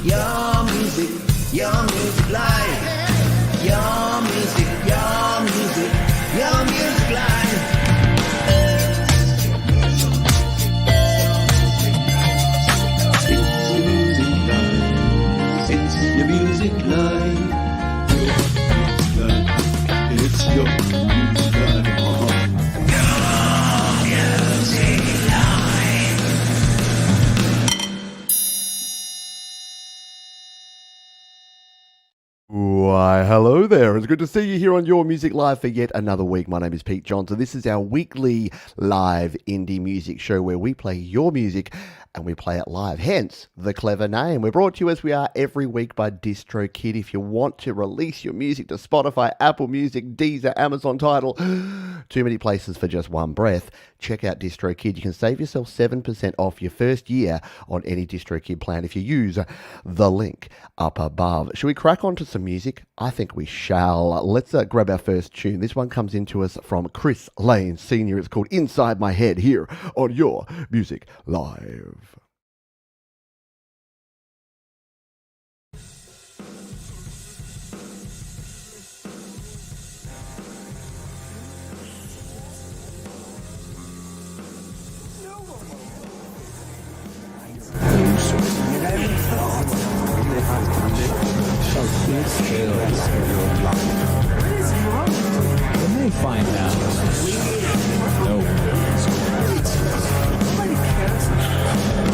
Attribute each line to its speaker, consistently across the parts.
Speaker 1: your music, your music live. Your music, your music, your music live. It's your music live. It's your music live.
Speaker 2: Why, hello there. It's good to see you here on Your Music Live for yet another week. My name is Pete Johnson. This is our weekly live indie music show where we play your music and we play it live. Hence, the clever name. We're brought to you as we are every week by Distrokid. If you want to release your music to Spotify, Apple Music, Deezer, Amazon Tidal, too many places for just one breath, check out Distrokid. You can save yourself 7% off your first year on any Distrokid plan if you use the link up above. Should we crack on to some music? I think we shall. Let's grab our first tune. This one comes into us from Chris Lane Sr. It's called Inside My Head here on Your Music Live.
Speaker 3: When they find out, no.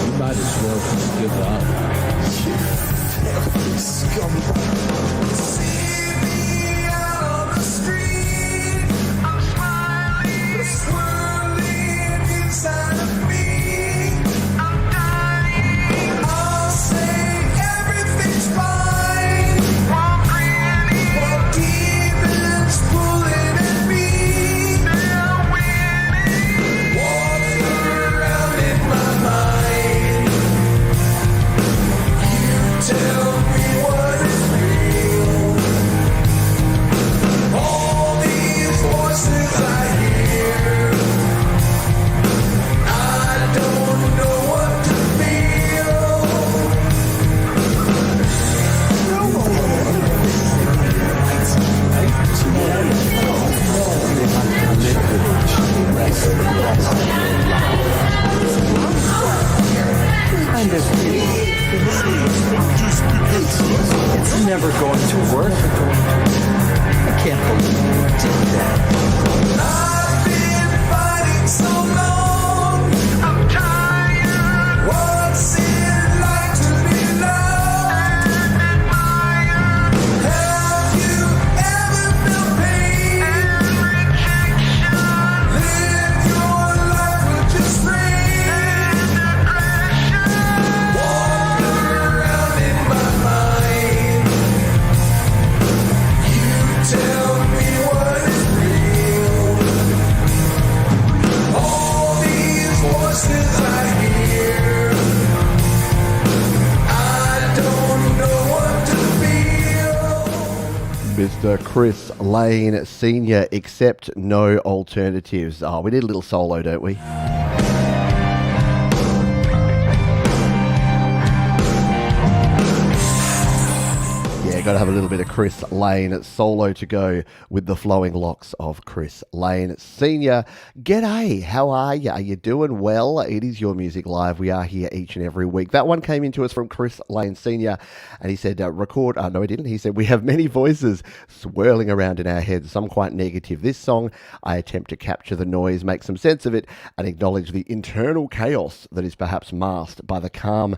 Speaker 3: You might as well just give up. See me out on the street. I'm smiling, but swirling inside of me. I'm dying. I'll say everything's fine. It's never going to work. I can't believe you did that. I've been fighting so long. I'm tired. What's it like to be loved and admired? Have you ever felt pain and rejection? Live your life with just rain and depression. Walk around in my mind. You tell me what is real. All these voices I hear, I don't know what to feel.
Speaker 2: Mr. Chris Lane Sr., Accept No Alternatives. Oh, we need a little solo, don't we? Got to have a little bit of Chris Lane solo to go with the flowing locks of Chris Lane Sr. G'day, how are you? Are you doing well? It is Your Music Live. We are here each and every week. That one came into us from Chris Lane Sr. and he said, record. No, he didn't. He said, we have many voices swirling around in our heads, some quite negative. This song, I attempt to capture the noise, make some sense of it, and acknowledge the internal chaos that is perhaps masked by the calm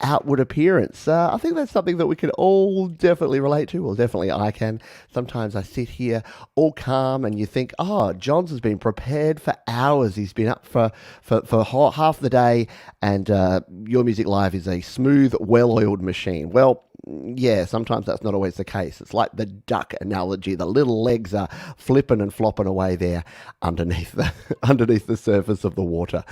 Speaker 2: outward appearance. I think that's something that we can all definitely relate to. Well, definitely I can. Sometimes I sit here all calm and you think, oh, Johns has been prepared for hours. He's been up for half the day and Your Music Live is a smooth, well-oiled machine. Well, yeah, sometimes that's not always the case. It's like the duck analogy. The little legs are flipping and flopping away there underneath the surface of the water.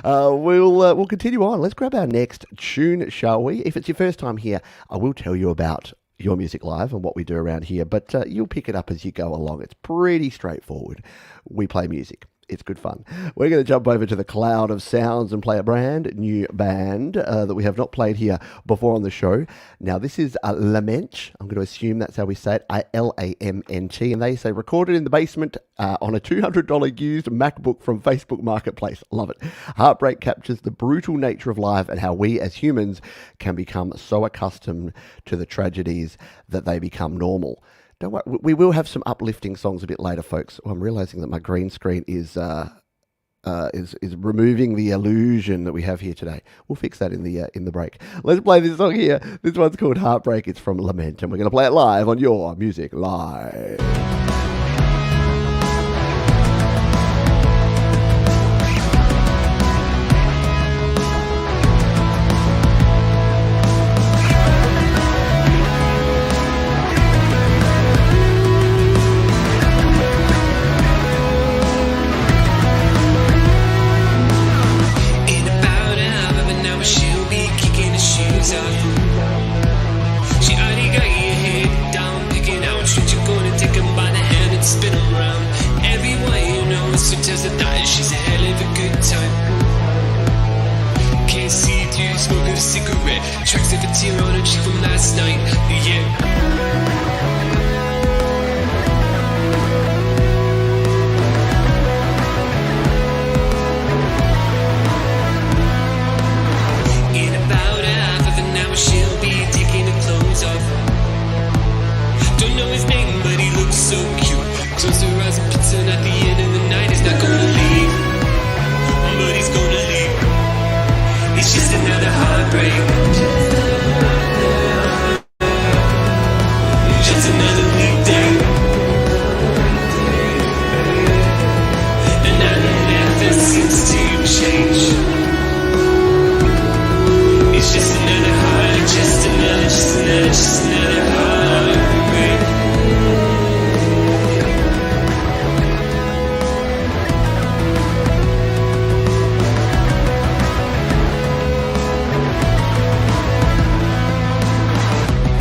Speaker 2: We'll continue on. Let's grab our next tune, shall we? If it's your first time here, I will tell you about Your Music Live and what we do around here, but you'll pick it up as you go along. It's pretty straightforward. We play music. It's good fun. We're going to jump over to the cloud of sounds and play a brand new band that we have not played here before on the show. Now, this is Lament. I'm going to assume that's how we say it, Lament. And they say recorded in the basement on a $200 used MacBook from Facebook Marketplace. Love it. Heartbreak captures the brutal nature of life and how we as humans can become so accustomed to the tragedies that they become normal. Don't worry, we will have some uplifting songs a bit later, folks. Oh, I'm realizing that my green screen is removing the illusion that we have here today. We'll fix that in the break. Let's play this song here. This one's called Heartbreak. It's from Lament, and we're going to play it live on Your Music Live.
Speaker 4: She already got your head down, picking out should you gonna take him by the hand and spin him round. Everyone you know is so tells her that she's a hell of a good time. Can't see through smoking a cigarette. Tracks of a tear on her cheek from last night. Yeah. She'll be taking her clothes off. Don't know his name, but he looks so cute. Close her eyes and puts on at the end of the night. He's not gonna leave, but he's gonna leave. It's just another heartbreak. Just another weekday. And nothing seems to change. It's just another heart, just another heartbreak.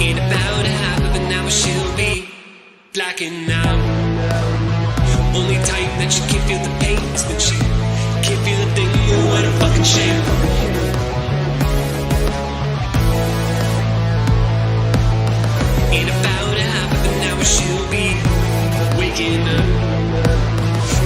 Speaker 4: In about a half of an hour she'll be blacking out. Only time that she can feel the pain is when she can't feel a thing. Oh, what a fucking shame. In about a half of an hour she'll be waking up.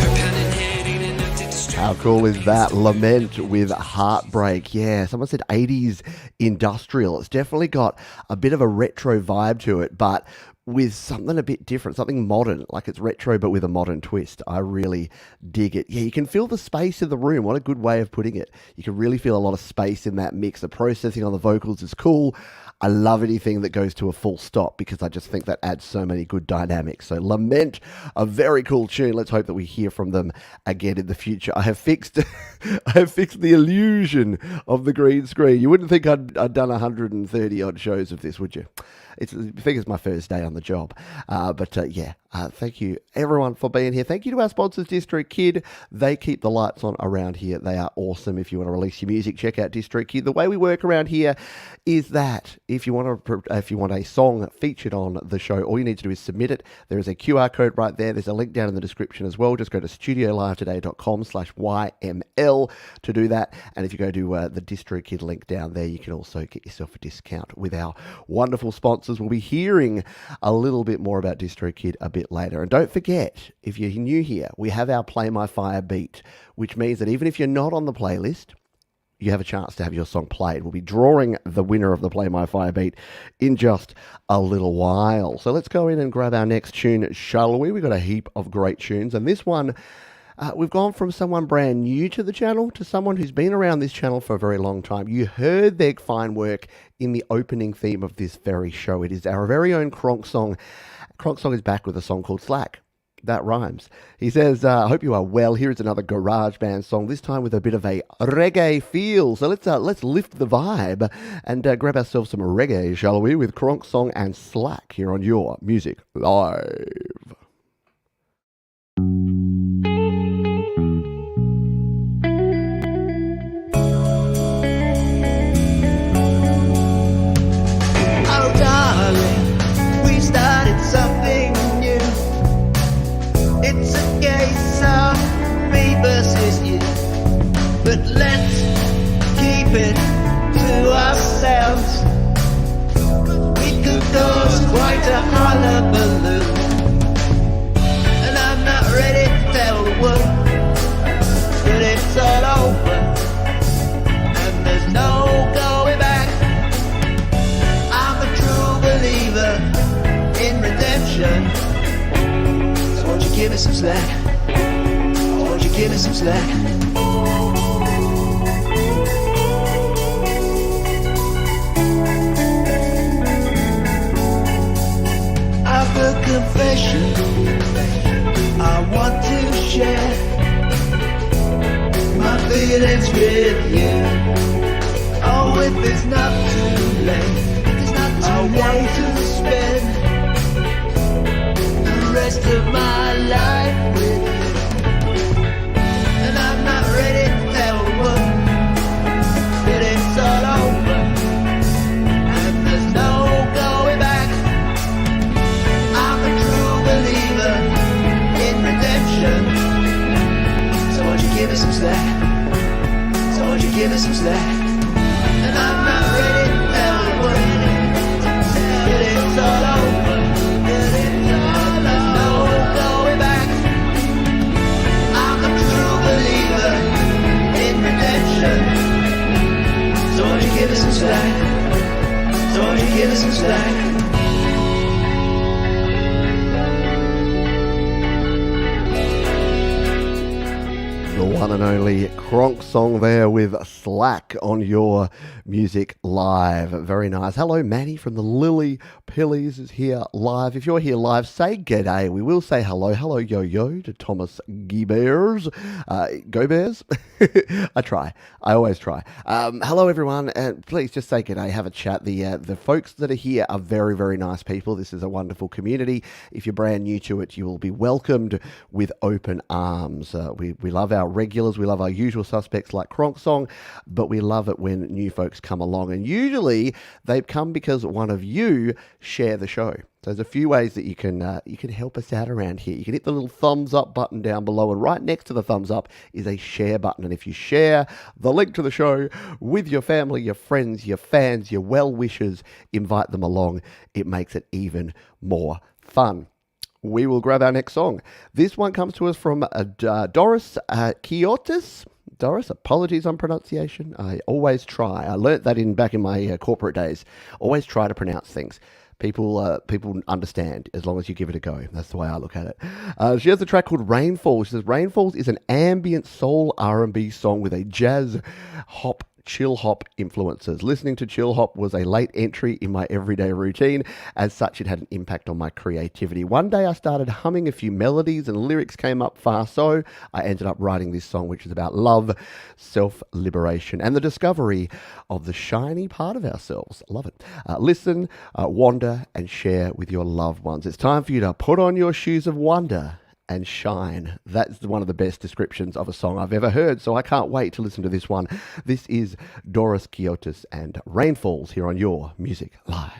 Speaker 4: Her pounding head ain't enough to distract.
Speaker 2: How cool is that? Lament with Heartbreak. Yeah, someone said 80s industrial. It's definitely got a bit of a retro vibe to it, but with something a bit different, something modern, like it's retro but with a modern twist. I really dig it. Yeah, you can feel the space in the room. What a good way of putting it. You can really feel a lot of space in that mix. The processing on the vocals is cool. I love anything that goes to a full stop because I just think that adds so many good dynamics. So Lament, a very cool tune. Let's hope that we hear from them again in the future. I have fixed the illusion of the green screen. You wouldn't think I'd done 130 odd shows of this, would you? I think it's my first day on the job. Thank you everyone for being here. Thank you to our sponsors, Distrokid. They keep the lights on around here. They are awesome. If you want to release your music, check out Distrokid. The way we work around here is that if you want a song featured on the show, all you need to do is submit it. There is a QR code right there. There's a link down in the description as well. Just go to studiolivetoday.com/YML to do that. And if you go to the Distrokid link down there, you can also get yourself a discount with our wonderful sponsors. We'll be hearing a little bit more about Distrokid a bit later. And don't forget, if you're new here, we have our Play My Fire beat, which means that even if you're not on the playlist, you have a chance to have your song played. We'll be drawing the winner of the Play My Fire beat in just a little while. So let's go in and grab our next tune, shall we? We've got a heap of great tunes, and this one, we've gone from someone brand new to the channel to someone who's been around this channel for a very long time. You heard their fine work in the opening theme of this very show. It is our very own Kronk Song. Kronk Song is back with a song called Slack. That rhymes. He says, I hope you are well. Here is another garage band song, this time with a bit of a reggae feel. So let's lift the vibe and grab ourselves some reggae, shall we, with Kronk Song and Slack here on Your Music Live.
Speaker 1: Oh, darling, we started something new. It's a case of me ourselves. We could cause quite a hullabaloo. And I'm not ready to tell the world that it's all over and there's no going back. I'm a true believer in redemption. So won't you give me some slack? Won't you give me some slack? I've a confession I want to share. My feelings with you. Oh, if it's not too late, I want to spend the rest of my life with you. And I'm not ready to tell the world that it's all over and there's no going back. I'm a true believer in redemption. So won't you give me some slack? So won't you give me some slack? And I'm not ready to tell the world that it's all over, that it's all there's no going back. I'm a true believer in redemption. So won't you give me some slack? So won't you give me some slack?
Speaker 2: The one and only Kronk song there with Slack on your Music Live. Very nice. Hello, Manny from the Lily Pillies is here live. If you're here live, say g'day. We will say hello. Hello, yo-yo to Thomas Guibers. Go Bears. I try. I always try. Hello, everyone. Please just say g'day. Have a chat. The folks that are here are very, very nice people. This is a wonderful community. If you're brand new to it, you will be welcomed with open arms. We love our regulars. We love our usual suspects like Kronk Song, but we love it when new folks come along. And usually they've come because one of you share the show. So there's a few ways that you can help us out around here. You can hit the little thumbs up button down below, and right next to the thumbs up is a share button. And if you share the link to the show with your family, your friends, your fans, your well-wishers, invite them along, it makes it even more fun. We will grab our next song. This one comes to us from Doris Quiotis. Doris, apologies on pronunciation. I always try. I learnt that back in my corporate days. Always try to pronounce things. People understand as long as you give it a go. That's the way I look at it. She has a track called Rainfall. She says, Rainfalls is an ambient soul R&B song with a jazz hop chill hop influences. Listening to chill hop was a late entry in my everyday routine. As such, it had an impact on my creativity. One day I started humming a few melodies and lyrics came up fast, so I ended up writing this song, which is about love, self-liberation, and the discovery of the shiny part of ourselves. Love it. Listen, wander, and share with your loved ones. It's time for you to put on your shoes of wonder and shine. That's one of the best descriptions of a song I've ever heard, so I can't wait to listen to this one. This is Doris Quiotis and Rainfalls here on Your Music Live.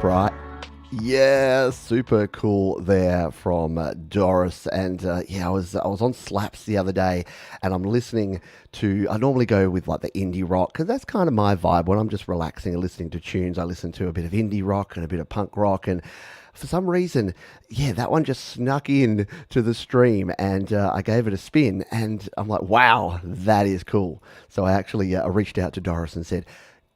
Speaker 2: dope, right? Yeah, super cool there from Doris. And yeah, I was on Slaps the other day, and I'm listening to. I normally go with like the indie rock because that's kind of my vibe when I'm just relaxing and listening to tunes. I listen to a bit of indie rock and a bit of punk rock, and for some reason, yeah, that one just snuck in to the stream, and I gave it a spin, and I'm like, wow, that is cool. So I actually reached out to Doris and said,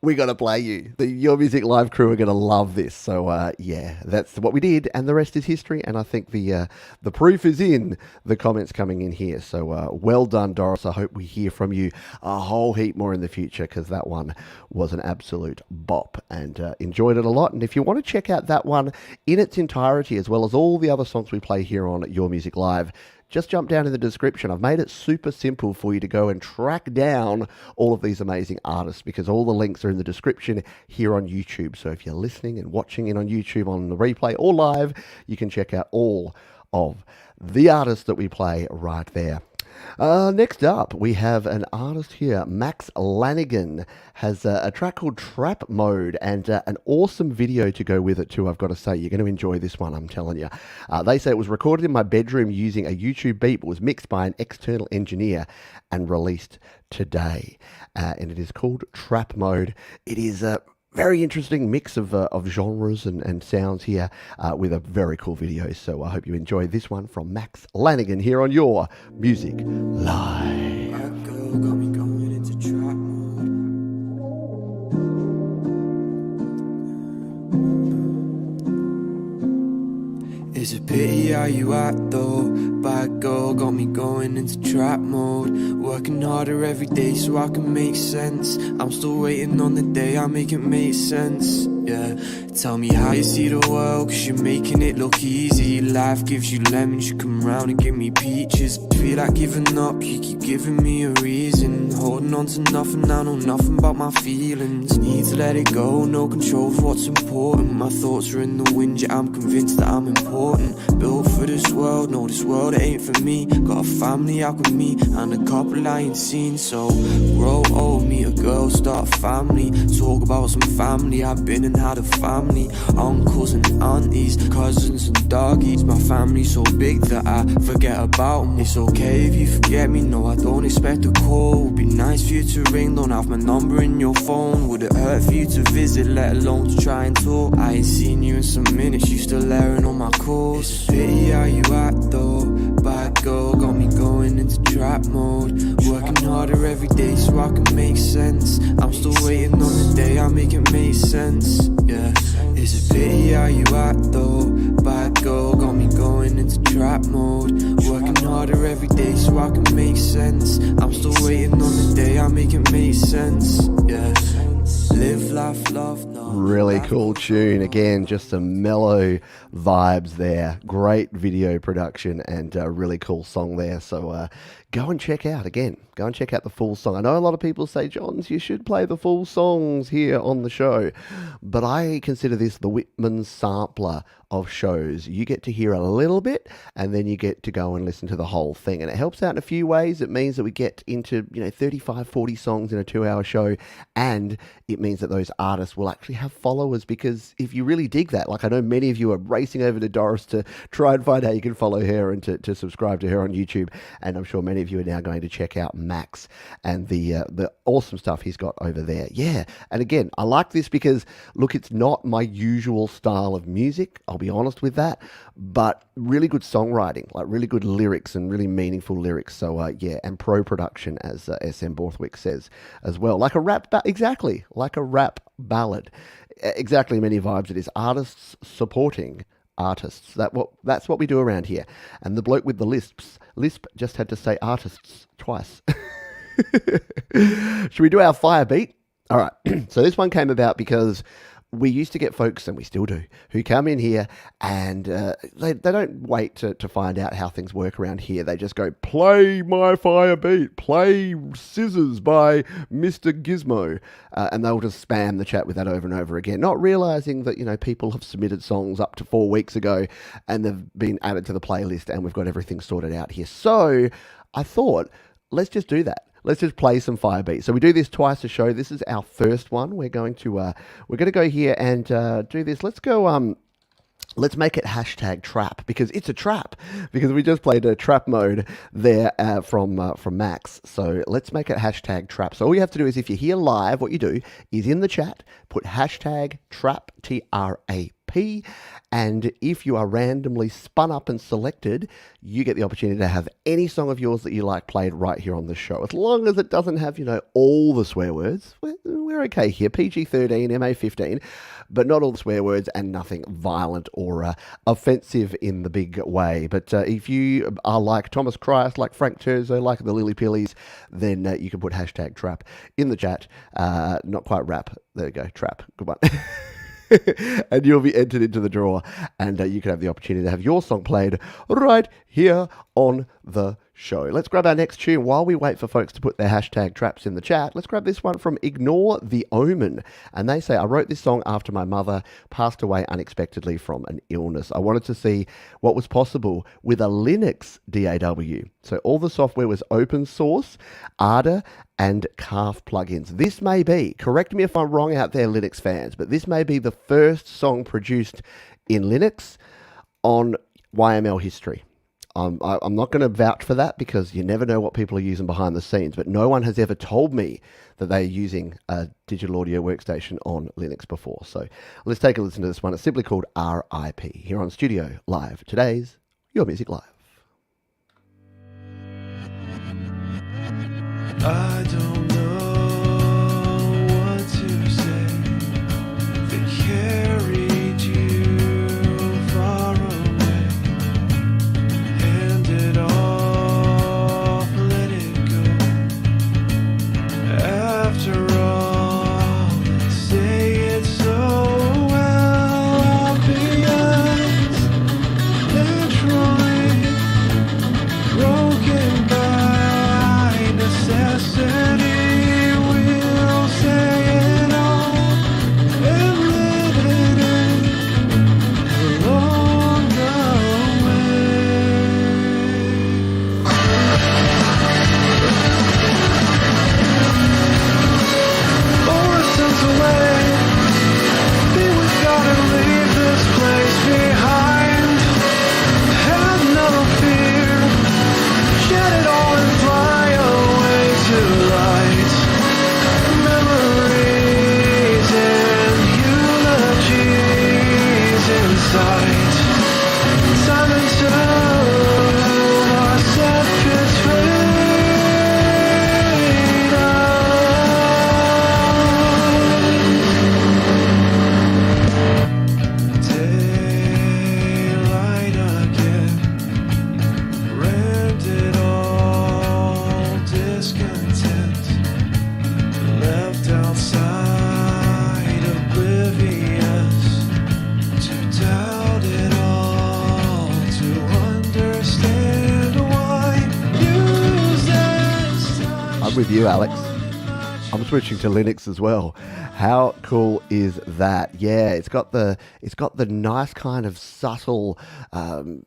Speaker 2: we got to play you. The Your Music Live crew are going to love this. So, yeah, that's what we did, and the rest is history. And I think the proof is in the comments coming in here. So, well done, Doris. I hope we hear from you a whole heap more in the future, because that one was an absolute bop, and enjoyed it a lot. And if you want to check out that one in its entirety, as well as all the other songs we play here on Your Music Live, just jump down in the description. I've made it super simple for you to go and track down all of these amazing artists, because all the links are in the description here on YouTube. So if you're listening and watching it on YouTube on the replay or live, you can check out all of the artists that we play right there. Next up, we have an artist here. Max Lanigan has a track called Trap Mode, and an awesome video to go with it too, I've got to say. You're going to enjoy this one, I'm telling you. They say it was recorded in my bedroom using a YouTube beat, but was mixed by an external engineer and released today. And it is called Trap Mode. It is a very interesting mix of genres and sounds here, with a very cool video. So I hope you enjoy this one from Max Lanigan here on Your Music Live.
Speaker 3: That girl got me going into trap mode. It's a pity how you act though. Bad girl got me going into trap mode. Working harder every day so I can make sense. I'm still waiting on the day I make it make sense. Yeah, tell me how you see the world, cause you're making it look easy. Life gives you lemons, you come round and give me peaches. Feel like giving up, you keep giving me a reason. Holding on to nothing, I know nothing about my feelings. Need to let it go, no control for what's important. My thoughts are in the wind, yeah, I'm convinced that I'm important. Built for this world, no, this world it ain't for me. Got a family out with me, and a couple I ain't seen. So, grow old, meet a girl, start a family. Talk about some family, I've been and had a family. Uncles and aunties, cousins and doggies. My family's so big that I forget about them. It's okay if you forget me, no, I don't expect a call. Would be nice for you to ring, don't have my number in your phone. Would it hurt for you to visit, let alone to try and talk? I ain't seen you in some minutes, you still layering on my calls. It's a pity how you act though. Bad girl got me going into trap mode. Working harder every day so I can make sense. I'm still waiting on the day I make it make sense. Yeah, it's a pity how you act though. Bad girl got me going into trap mode. Working harder every day so I can make sense. I'm still waiting on the day I make it make sense. Yeah, live, laugh, love, no.
Speaker 2: Really cool tune. Again, just some mellow vibes there. Great video production, and a really cool song there. So go and check out, again, go and check out the full song. I know a lot of people say, Johns, you should play the full songs here on the show, but I consider this the Whitman sampler of shows. You get to hear a little bit, and then you get to go and listen to the whole thing, and it helps out in a few ways. It means that we get into 35, 40 songs in a 2-hour show, and it means that those artists will actually have followers, because if you really dig that, like I know many of you are racing over to Doris to try and find how you can follow her and to subscribe to her on YouTube, and I'm sure many of you are now going to check out Max and the awesome stuff he's got over there. Yeah, and again, I like this because, look, it's not my usual style of music, I'll be honest with that, but really good songwriting, like really good lyrics and really meaningful lyrics. So yeah, and pro production, as SM Borthwick says as well, like a rap, exactly like a rap ballad. Exactly, many vibes it is. Artists supporting artists. That's what we do around here. And the bloke with the lisp just had to say artists twice. Should we do our fire beat? All right. So this one came about because we used to get folks, and we still do, who come in here and they don't wait to find out how things work around here. They just go, play my fire beat, play Scissors by Mr. Gizmo. And they'll just spam the chat with that over and over again, not realizing that, people have submitted songs up to 4 weeks ago and they've been added to the playlist, and we've got everything sorted out here. So I thought, let's just do that. let's just play some fire beats. So we do this twice a show. This is our first one. We're going to go here and do this. Let's go. Let's make it hashtag trap because it's a trap because we just played a trap mode there from Max. So let's make it hashtag trap. So all you have to do is if you're here live, what you do is in the chat, put hashtag trap, TRAP. And if you are randomly spun up and selected, you get the opportunity to have any song of yours that you like played right here on the show. As long as it doesn't have, all the swear words, we're okay here. PG-13, MA-15, but not all the swear words and nothing violent or offensive in the big way. But if you are like Thomas Christ, like Frank Terzo, like the Lily Pillies, then you can put hashtag trap in the chat. Not quite rap. There you go, trap. Good one. And you'll be entered into the draw, and you can have the opportunity to have your song played right here on the show. Let's grab our next tune while we wait for folks to put their hashtag traps in the chat. Let's grab this one from Ignore the Omen. And they say, I wrote this song after my mother passed away unexpectedly from an illness. I wanted to see what was possible with a Linux DAW. So all the software was open source, ADA, and Calf plugins. This may be, correct me if I'm wrong out there, Linux fans, but this may be the first song produced in Linux on YML history. I'm not going to vouch for that because you never know what people are using behind the scenes, but no one has ever told me that they're using a digital audio workstation on Linux before. So let's take a listen to this one. It's simply called RIP here on Studio Live. Today's Your Music Live.
Speaker 3: I don't know what to say. They carried you far away. Hand it off, let it go. After all, they say it's so well obvious. Naturally broken by necessity. We'll say it all and live it along the way. Oceans away, think we've gotta leave this place behind. Have no fear, shed it all and fly away to light. Memories and eulogies in sight. Time until our separate fate. Daylight again, rented all discontent, left outside oblivious, to doubt it all, to understand why use this time.
Speaker 2: I'm with you, Alex. I'm switching to Linux as well. How cool is that? Yeah, it's got the nice kind of subtle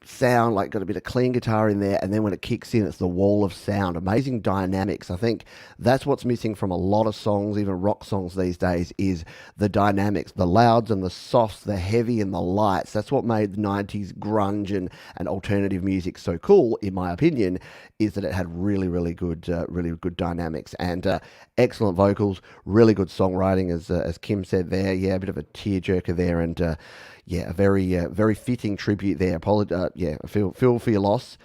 Speaker 2: sound, like got a bit of clean guitar in there, and then when it kicks in, it's the wall of sound. Amazing dynamics. I think that's what's missing from a lot of songs, even rock songs these days, is the dynamics, the louds and the softs, the heavy and the lights. That's what made the 90s grunge and alternative music so cool, in my opinion, is that it had really good dynamics and excellent vocals, really good songwriting, as Kim said there. Yeah, a bit of a tearjerker there, and a very fitting tribute there. Feel for your loss,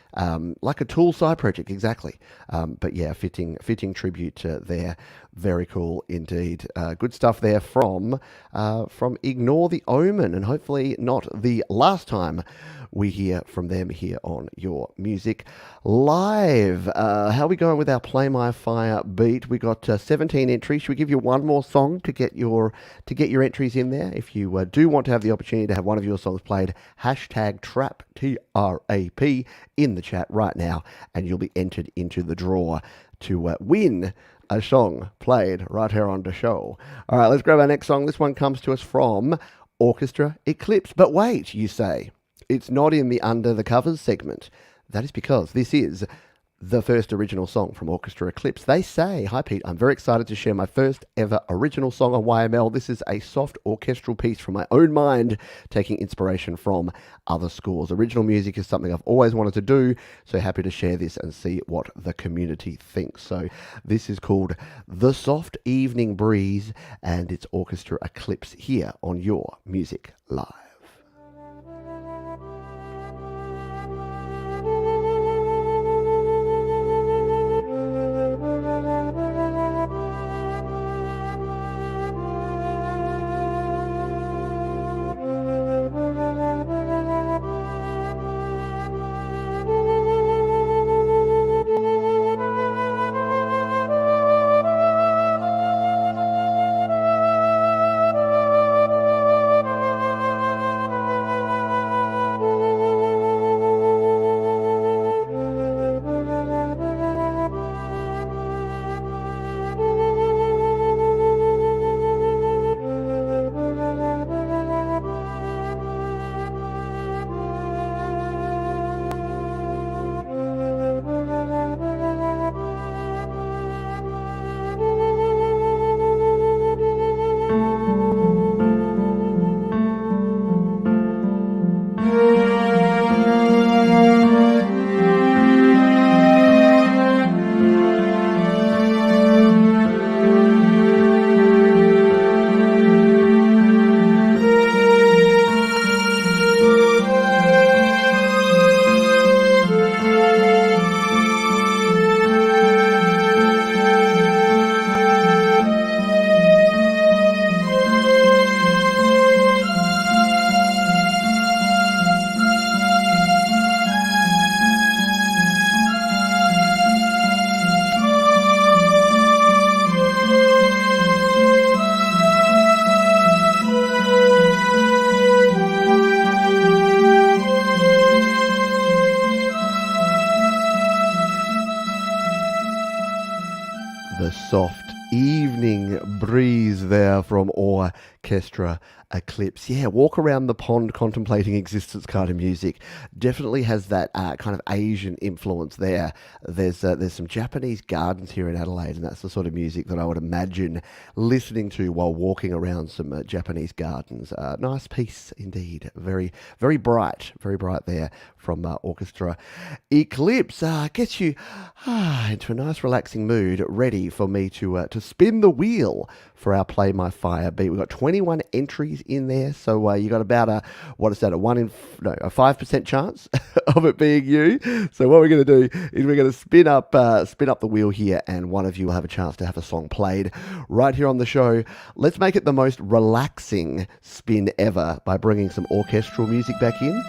Speaker 2: like a Tool side project, exactly. But yeah, fitting tribute there. Very cool indeed. Good stuff there from Ignore the Omen, and hopefully not the last time we hear from them here on Your Music Live. How are we going with our Play My Fire beat? We got 17 entries. Should we give you one more song to get your entries in there? If you do want to have the opportunity to have one of your songs played, hashtag trap, TRAP, in the chat right now, and you'll be entered into the draw to win a song played right here on the show. All right, let's grab our next song. This one comes to us from Orchestra Eclipse. But wait, you say, it's not in the Under the Covers segment. That is because this is the first original song from Orchestra Eclipse. They say, "Hi Pete, I'm very excited to share my first ever original song on YML. This is a soft orchestral piece from my own mind, taking inspiration from other scores. Original music is something I've always wanted to do, so happy to share this and see what the community thinks." So this is called The Soft Evening Breeze, and it's Orchestra Eclipse here on Your Music Live. The soft evening breeze there from Orchestra Eclipse. Yeah, walk around the pond contemplating existence kind of music. Definitely has that kind of Asian influence there. There's some Japanese gardens here in Adelaide, and that's the sort of music that I would imagine listening to while walking around some Japanese gardens. Nice piece indeed. Very, very bright there from Orchestra Eclipse. Gets you into a nice relaxing mood, ready for me to spin the wheel for our Play My Fire beat. We've got 21 entries in there, so you got about a 5% chance of it being you. So what we're going to do is we're going to spin up the wheel here, and one of you will have a chance to have a song played right here on the show. Let's make it the most relaxing spin ever by bringing some orchestral music back in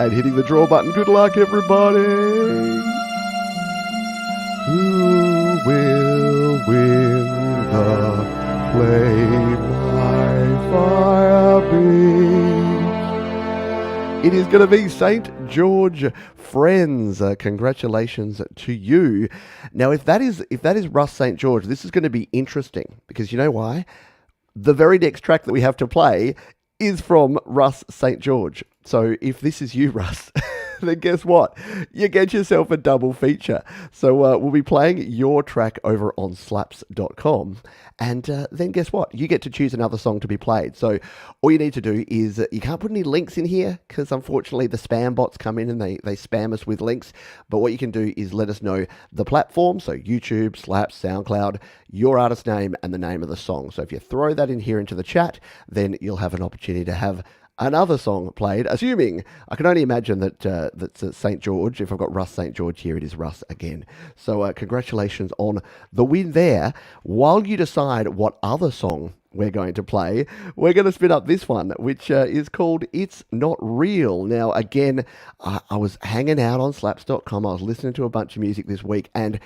Speaker 2: and hitting the draw button. Good luck, everybody. Who will win the Play My Fire beat? It is going to be St. George Friends. Congratulations to you. Now, if that is Russ St. George, this is going to be interesting, because you know why? The very next track that we have to play is from Russ St. George. So if this is you, Russ, then guess what? You get yourself a double feature. So we'll be playing your track over on slaps.com. And then guess what? You get to choose another song to be played. So all you need to do is, you can't put any links in here because unfortunately the spam bots come in and they spam us with links. But what you can do is let us know the platform. So YouTube, Slaps, SoundCloud, your artist name and the name of the song. So if you throw that in here into the chat, then you'll have an opportunity to have another song played, assuming, I can only imagine that's St. George. If I've got Russ St. George here, it is Russ again. So congratulations on the win there. While you decide what other song we're going to play, we're going to spin up this one, which is called It's Not Real. Now, again, I was hanging out on slaps.com. I was listening to a bunch of music this week, and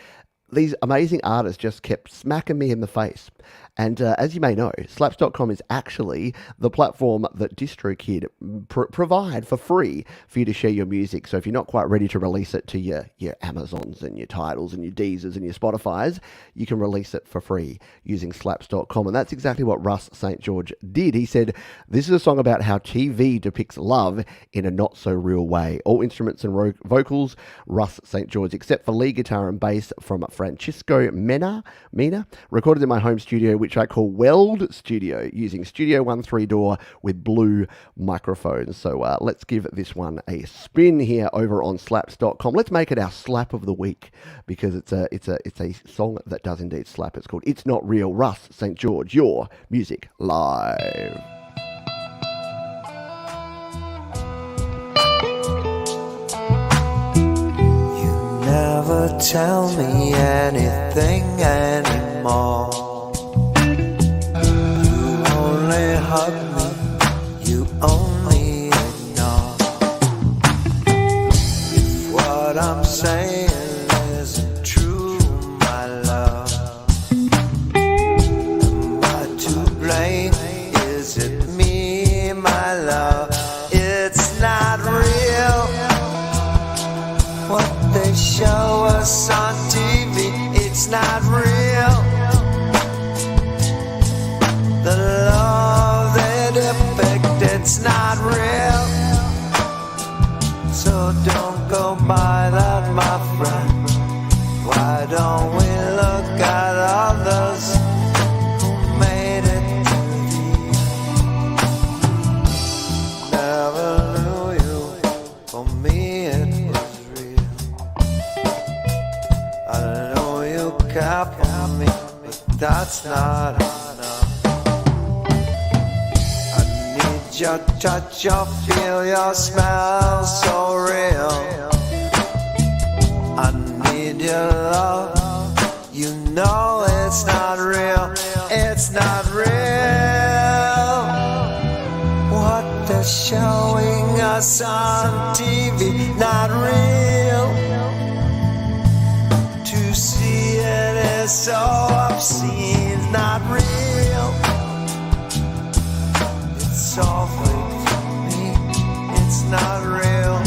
Speaker 2: these amazing artists just kept smacking me in the face. And as you may know, slaps.com is actually the platform that Distrokid provide for free for you to share your music. So if you're not quite ready to release it to your Amazons and your Tidals and your Deezers and your Spotifys, you can release it for free using slaps.com. And that's exactly what Russ St. George did. He said, this is a song about how TV depicts love in a not so real way. All instruments and vocals, Russ St. George, except for lead guitar and bass from Francisco Mina, recorded in my home studio, which I call Weld Studio, using Studio One 3-door with blue microphones. So let's give this one a spin here over on slaps.com. Let's make it our slap of the week, because it's a song that does indeed slap. It's called It's Not Real. Russ St. George, your music live.
Speaker 5: Never tell me anything anymore. You only hug me, you only ignore. If what I'm saying isn't true, my love, am I to blame? Is it me, my love? It's not real what they show us on TV, it's not real. The love they depict, it's not real. So don't go by that, my friend. Why don't we look at others who made it to the end? Never knew you, for me it was real. I know you care for me, but that's not enough. I need your touch, your feel, your smell so real. I need your love, you know it's not real, it's not real. What they're showing us on TV, not real. To see it is so obscene, not real. It's all fake for me, it's not real.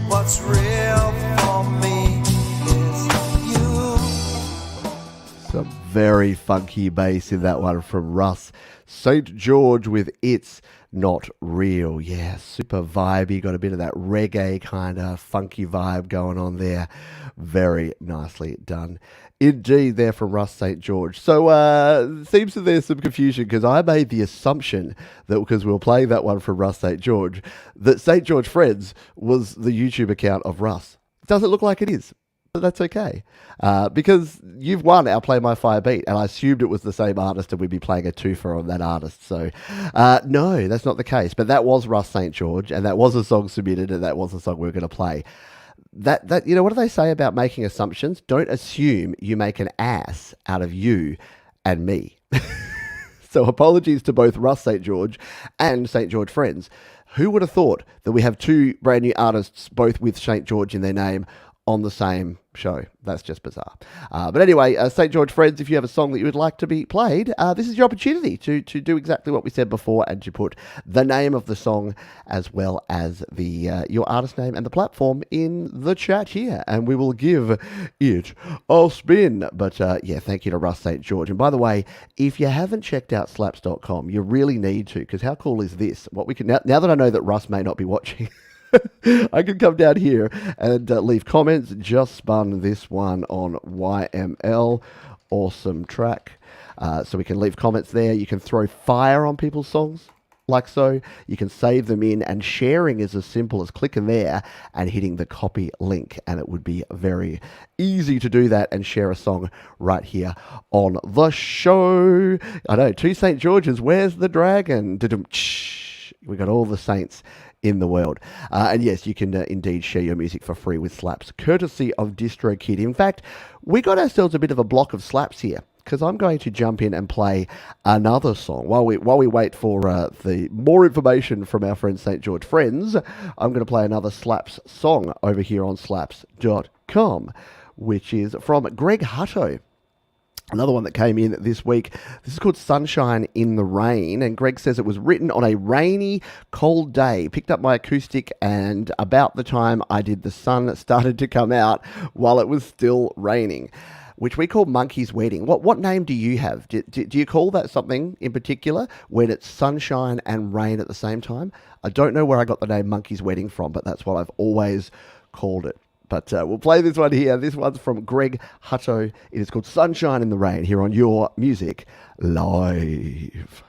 Speaker 5: What's real for me is you.
Speaker 2: Some very funky bass in that one from Russ St. George with It's Not Real. Yeah, super vibey. Got a bit of that reggae kind of funky vibe going on there. Very nicely done indeed there from Russ St. George. So seems that there's some confusion, because I made the assumption that because we were playing that one from Russ St. George, that St. George Friends was the YouTube account of Russ. It doesn't look like it is, but that's okay, because you've won our Play My Fire beat, and I assumed it was the same artist and we'd be playing a twofer on that artist. So no, that's not the case, but that was Russ St. George, and that was a song submitted, and that was the song we were going to play. That you know, what do they say about making assumptions? Don't assume you make an ass out of you and me. So apologies to both Russ St. George and St. George Friends. Who would have thought that we have two brand new artists, both with St. George in their name, on the same show? That's just bizarre. But anyway, St. George Friends, if you have a song that you would like to be played, this is your opportunity to do exactly what we said before, and to put the name of the song as well as the your artist name and the platform in the chat here, and we will give it a spin. But yeah, thank you to Russ St. George. And by the way, if you haven't checked out slaps.com, you really need to, because how cool is this? What we can now that I know that Russ may not be watching, I can come down here and leave comments. Just spun this one on YML. Awesome track. So we can leave comments there. You can throw fire on people's songs, like so. You can save them in, and sharing is as simple as clicking there and hitting the copy link. And it would be very easy to do that and share a song right here on the show. I know, two St. Georges. Where's the dragon? We got all the saints in the world. And yes, you can indeed share your music for free with slaps, courtesy of Distrokid. In fact, we got ourselves a bit of a block of slaps here, because I'm going to jump in and play another song. While we wait for the more information from our friends St. George Friends, I'm going to play another slaps song over here on slaps.com, which is from Greg Hutto. Another one that came in this week, this is called Sunshine in the Rain, and Greg says it was written on a rainy, cold day. Picked up my acoustic, and about the time I did, the sun started to come out while it was still raining, which we call Monkey's Wedding. What name do you have? Do you call that something in particular when it's sunshine and rain at the same time? I don't know where I got the name Monkey's Wedding from, but that's what I've always called it. But we'll play this one here. This one's from Greg Hutto. It is called Sunshine in the Rain here on Your Music Live.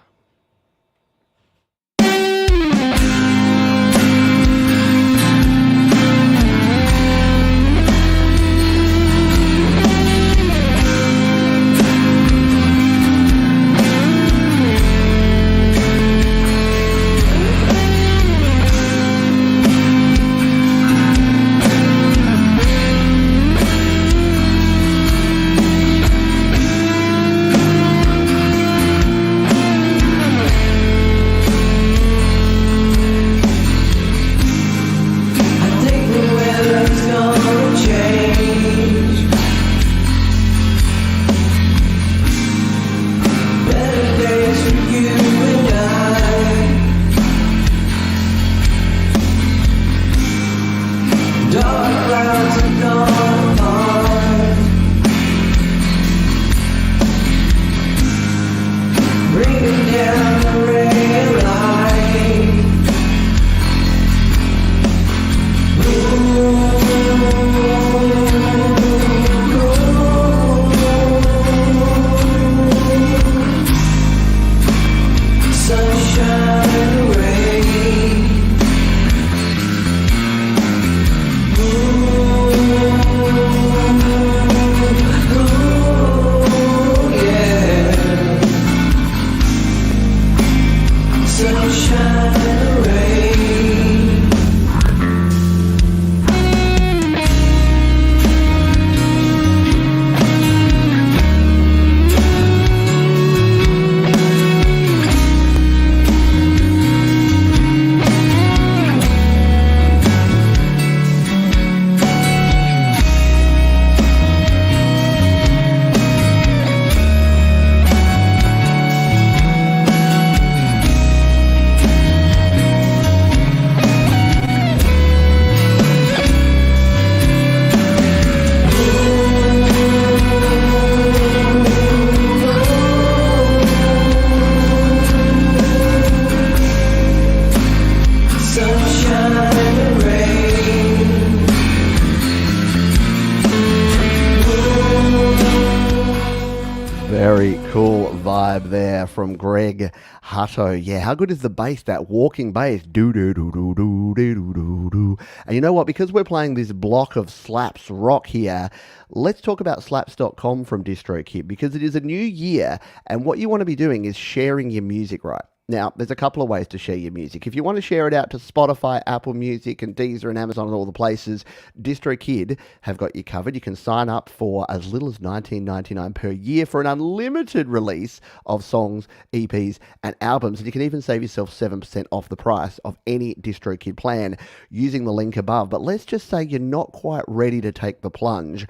Speaker 2: From Greg Hutto. Yeah, how good is the bass, that walking bass? Do do do do do do do do. And you know what? Because we're playing this block of slaps rock here, let's talk about slaps.com from Distrokid, because it is a new year, and what you want to be doing is sharing your music, right? Now, there's a couple of ways to share your music. If you want to share it out to Spotify, Apple Music, and Deezer, and Amazon, and all the places, Distrokid have got you covered. You can sign up for as little as $19.99 per year for an unlimited release of songs, EPs, and albums. And you can even save yourself 7% off the price of any Distrokid plan using the link above. But let's just say you're not quite ready to take the plunge.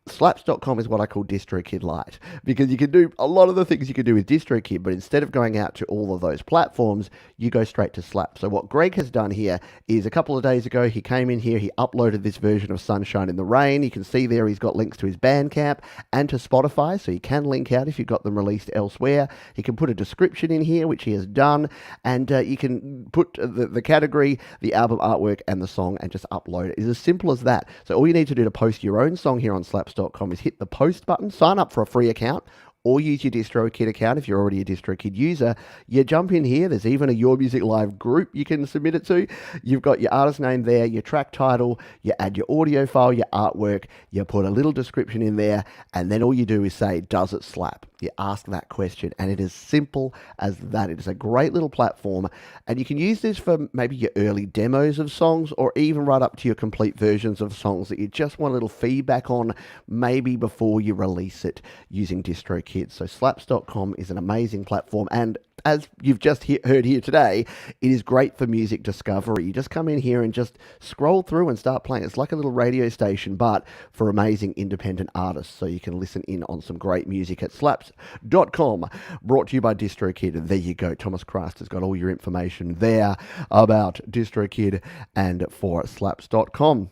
Speaker 2: Slaps.com is what I call Distrokid Lite, because you can do a lot of the things you can do with Distrokid, but instead of going out to all of those platforms, you go straight to Slaps. So what Greg has done here is a couple of days ago, he came in here, he uploaded this version of Sunshine in the Rain. You can see there he's got links to his bandcamp and to Spotify, so you can link out if you've got them released elsewhere. He can put a description in here, which he has done, and you can put the category, the album artwork, and the song, and just upload it. It's as simple as that. So all you need to do to post your own song here on Slaps.com is hit the post button, sign up for a free account, or use your Distrokid account if you're already a Distrokid user. You jump in here. There's even a Your Music Live group you can submit it to. You've got your artist name there, your track title, you add your audio file, your artwork, you put a little description in there, and then all you do is say, does it slap? You ask that question, and it is simple as that. It is a great little platform, and you can use this for maybe your early demos of songs, or even right up to your complete versions of songs that you just want a little feedback on, maybe before you release it using Distrokid. So slaps.com is an amazing platform, and as you've just heard here today, it is great for music discovery. You just come in here and just scroll through and start playing. It's like a little radio station, but for amazing independent artists. So you can listen in on some great music at slaps.com. Brought to you by Distrokid. There you go. Thomas Christ has got all your information there about Distrokid and for slaps.com.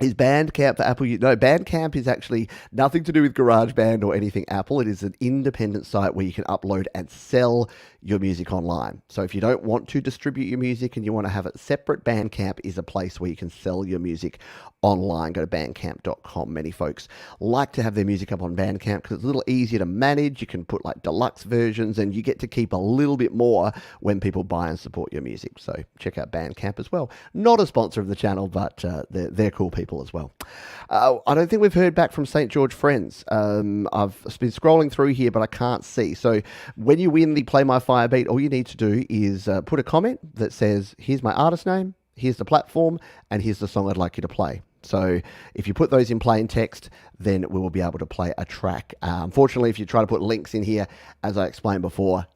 Speaker 2: Is Bandcamp for Apple? No, Bandcamp is actually nothing to do with GarageBand or anything Apple. It is an independent site where you can upload and sell your music online. So if you don't want to distribute your music and you want to have it separate, Bandcamp is a place where you can sell your music online. Go to bandcamp.com. Many folks like to have their music up on Bandcamp because it's a little easier to manage. You can put like deluxe versions and you get to keep a little bit more when people buy and support your music. So check out Bandcamp as well. Not a sponsor of the channel, but they're cool people as well. I don't think we've heard back from St. George Friends. I've been scrolling through here, but I can't see. So when you win the Play My Fire beat, all you need to do is put a comment that says, here's my artist name, here's the platform, and here's the song I'd like you to play. So if you put those in plain text, then we will be able to play a track. Unfortunately, if you try to put links in here, as I explained before,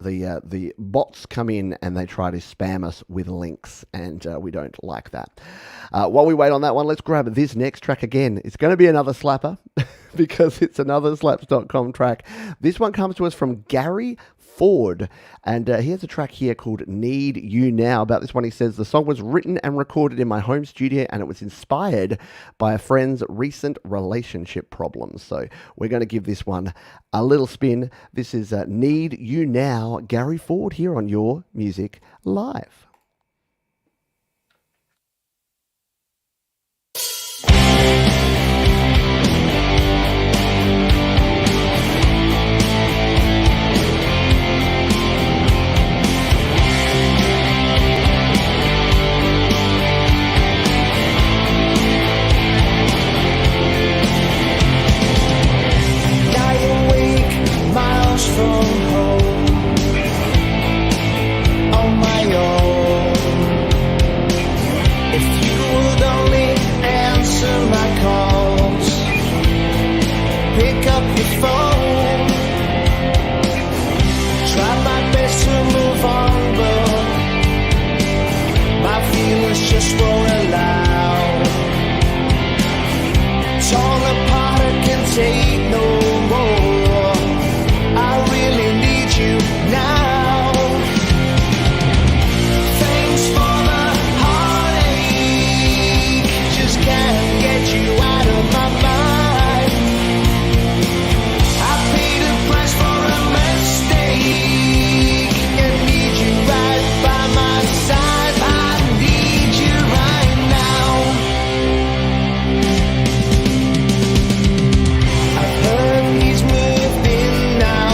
Speaker 2: the bots come in and they try to spam us with links, and we don't like that. While we wait on that one, let's grab this next track again. It's going to be another slapper because it's another slaps.com track. This one comes to us from Gary Ford, and he has a track here called Need You Now. About this one, he says, the song was written and recorded in my home studio and it was inspired by a friend's recent relationship problems. So we're going to give this one a little spin. This is Need You Now, Gary Ford, here on Your Music Live.
Speaker 5: From home on my own. If you would only answer my calls, pick up your phone. Try my best to move on, but my feelings just won't allow. Torn apart, I can take no more. I really need you now. Thanks for the heartache. Just can't get you out of my mind. I paid a price for a mistake and need you right by my side. I need you right now. I've heard he's moved in now.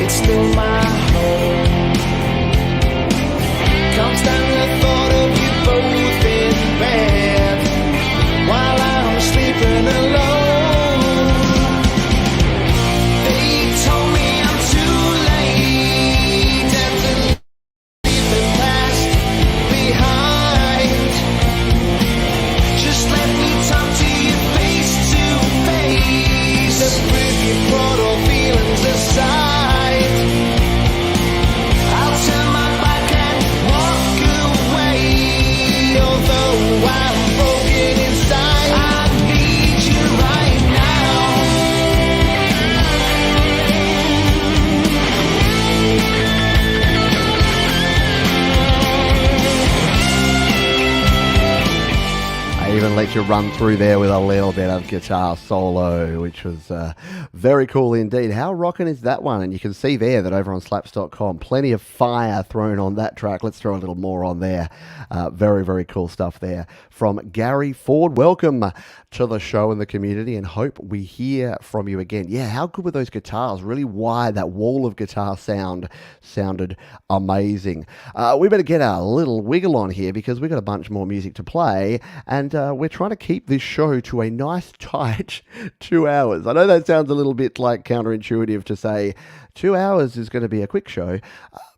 Speaker 5: It's still my home. Comes down the thought of you both in bed while I'm sleeping alone. They told me I'm too late and to leave the past behind. Just let me talk to you face to face. Let's prove you brought all feelings aside.
Speaker 2: Even let you run through there with a little bit of guitar solo, which was very cool indeed. How rocking is that one? And you can see there that over on slaps.com, plenty of fire thrown on that track. Let's throw a little more on there. Very, very cool stuff there from Gary Ford. Welcome to the show and the community, and hope we hear from you again. Yeah, how good were those guitars? Really wide, that wall of guitar sounded amazing. We better get a little wiggle on here because we've got a bunch more music to play, and we're trying to keep this show to a nice tight 2 hours. I know that sounds a little bit like counterintuitive to say 2 hours is going to be a quick show,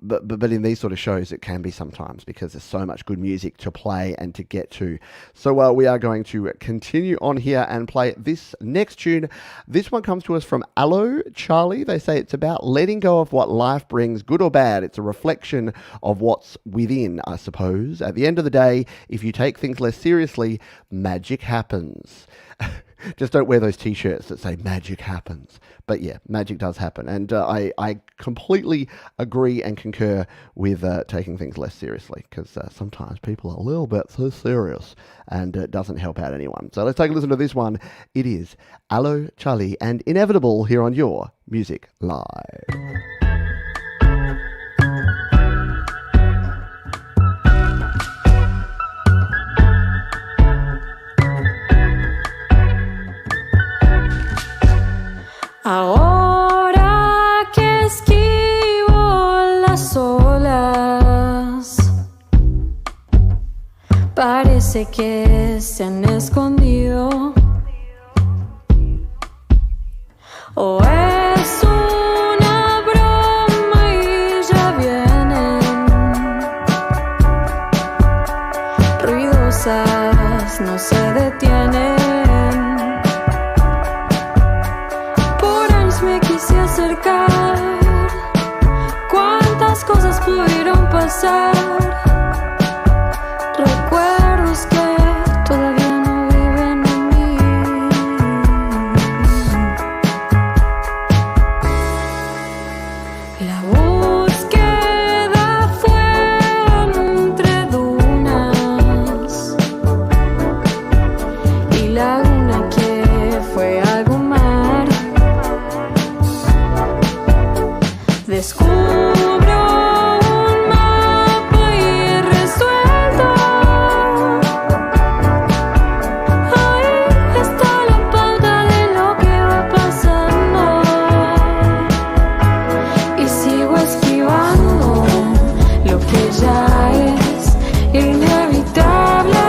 Speaker 2: but in these sort of shows it can be sometimes because there's so much good music to play and to get to. So we are going to continue on here and play this next tune. This one comes to us from Allo Charlie. They say it's about letting go of what life brings, good or bad. It's a reflection of what's within, I suppose. At the end of the day, if you take things less seriously, magic happens. Just don't wear those t-shirts that say magic happens. But yeah, magic does happen. And I completely agree and concur with taking things less seriously, because sometimes people are a little bit too serious and it doesn't help out anyone. So let's take a listen to this one. It is Allo Charlie and Inevitable here on Your Music Live.
Speaker 6: Ahora que esquivo las olas, parece que se han escondido. O es una broma y ya vienen ruidosas, no se detienen. Me quise acercar, cuántas cosas pudieron pasar, recuerdos que todavía no viven en mí. La búsqueda fue entre dunas y laguna que fue algo mar. Descubro un mapa irresuelto. Ahí está la pauta de lo que va pasando. Y sigo esquivando lo que ya es inevitable.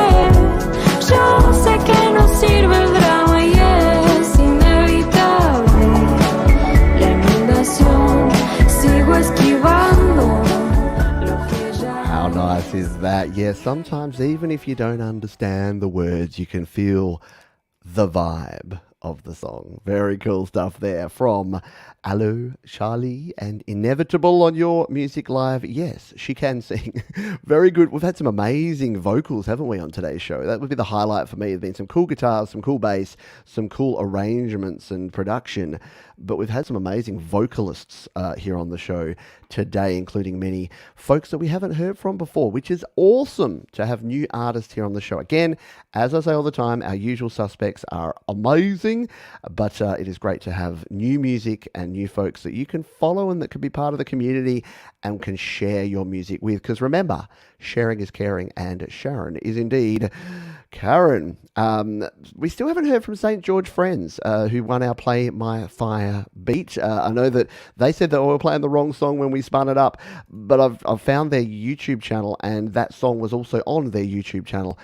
Speaker 6: Yo sé que no sirve el drama y es inevitable. La inundación.
Speaker 2: How nice is that? Yeah, sometimes even if you don't understand the words, you can feel the vibe of the song. Very cool stuff there from Allo Charlie and Inevitable on Your Music Live. Yes, she can sing. Very good. We've had some amazing vocals, haven't we, on today's show? That would be the highlight for me. There's been some cool guitars, some cool bass, some cool arrangements and production. But we've had some amazing vocalists here on the show today, including many folks that we haven't heard from before, which is awesome to have new artists here on the show. Again, as I say all the time, our usual suspects are amazing, but it is great to have new music and new folks that you can follow and that can be part of the community and can share your music with. Because remember, sharing is caring, and Sharon is indeed Karen. We still haven't heard from St. George Friends, who won our Play My Fire beat. I know that they said that we were playing the wrong song when we spun it up, but I've found their YouTube channel, and that song was also on their YouTube channel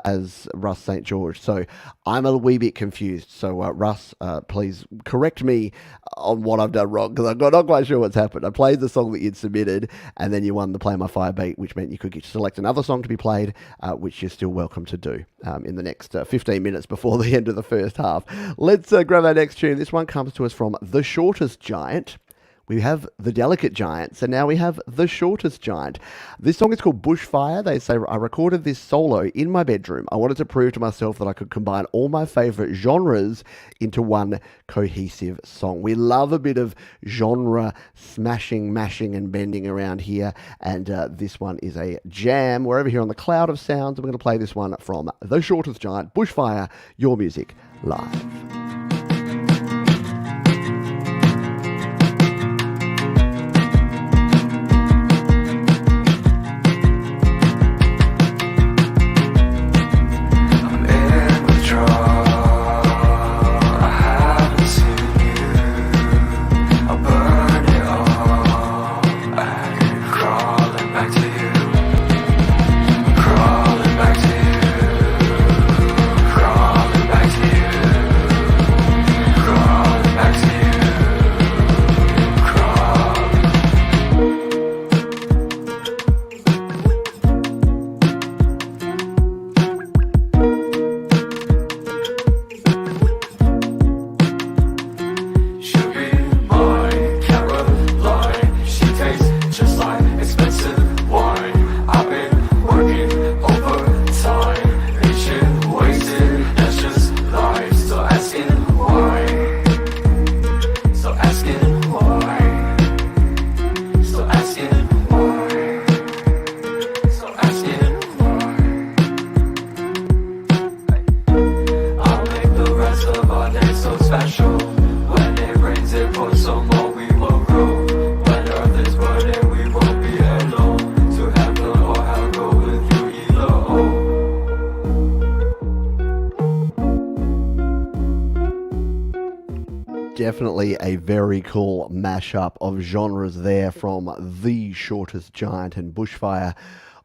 Speaker 2: as Russ St. George. So I'm a wee bit confused. So Russ, please correct me on what I've done wrong, because I'm not quite sure what's happened. I played the song that you'd submitted, and then you won the Play My Fire beat, which meant you could select another song to be played, which you're still welcome to do in the next 15 minutes before the end of the first half. Let's grab our next tune. This one comes to us from The Shortest Giant. We have The Delicate Giant, so now we have The Shortest Giant. This song is called Bushfire. They say, I recorded this solo in my bedroom. I wanted to prove to myself that I could combine all my favourite genres into one cohesive song. We love a bit of genre smashing, mashing and bending around here, and this one is a jam. We're over here on the Cloud of Sounds. I'm going to play this one from The Shortest Giant, Bushfire, Your Music Live.
Speaker 5: Crawling back to you.
Speaker 2: Definitely a very cool mashup of genres there from The Shortest Giant and Bushfire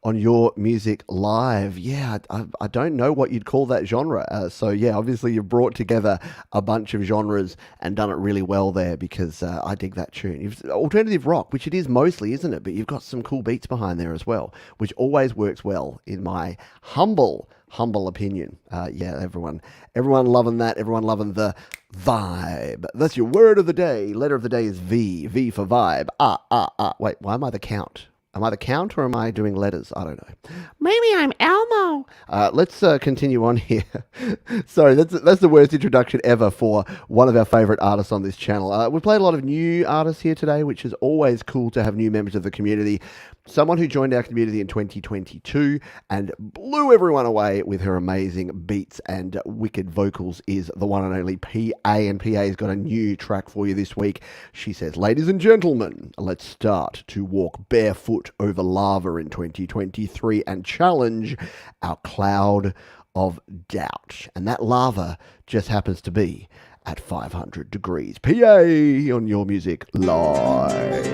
Speaker 2: on Your Music Live. Yeah, I don't know what you'd call that genre. So yeah, obviously you've brought together a bunch of genres and done it really well there, because I dig that tune. You've alternative rock, which it is mostly, isn't it? But you've got some cool beats behind there as well, which always works well in my humble opinion. Yeah, everyone loving that. Everyone loving the vibe. That's your word of the day. Letter of the day is V for vibe. Wait, why am I the count? Am I the count, or am I doing letters? I don't know. Maybe I'm Elmo. Let's continue on here. Sorry, that's the worst introduction ever for one of our favourite artists on this channel. We played a lot of new artists here today, which is always cool to have new members of the community. Someone who joined our community in 2022 and blew everyone away with her amazing beats and wicked vocals is the one and only PA, and PA's got a new track for you this week. She says, "Ladies and gentlemen, let's start to walk barefoot over lava in 2023 and challenge our cloud of doubt." And that lava just happens to be at 500 degrees. PA on Your Music Live.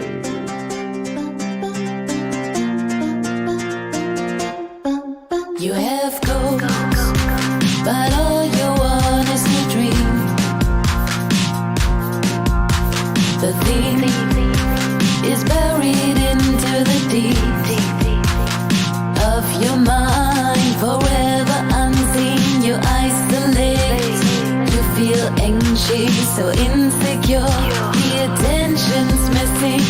Speaker 6: You have gold, but all you want is to dream. The theme is buried into the deep of your mind, forever unseen. You isolate, you feel anxious, so insecure. The attention's missing,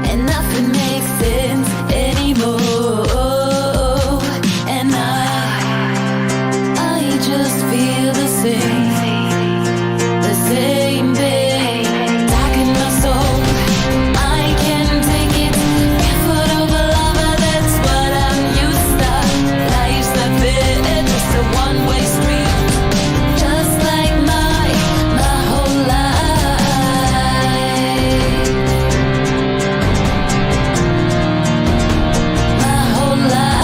Speaker 6: and nothing makes sense anymore. Just feel the same pain, dark in my soul. I can't take it. Barefoot over lava, that's what I'm used to. Life's a bit, just a one-way street, just like my whole life. My whole life.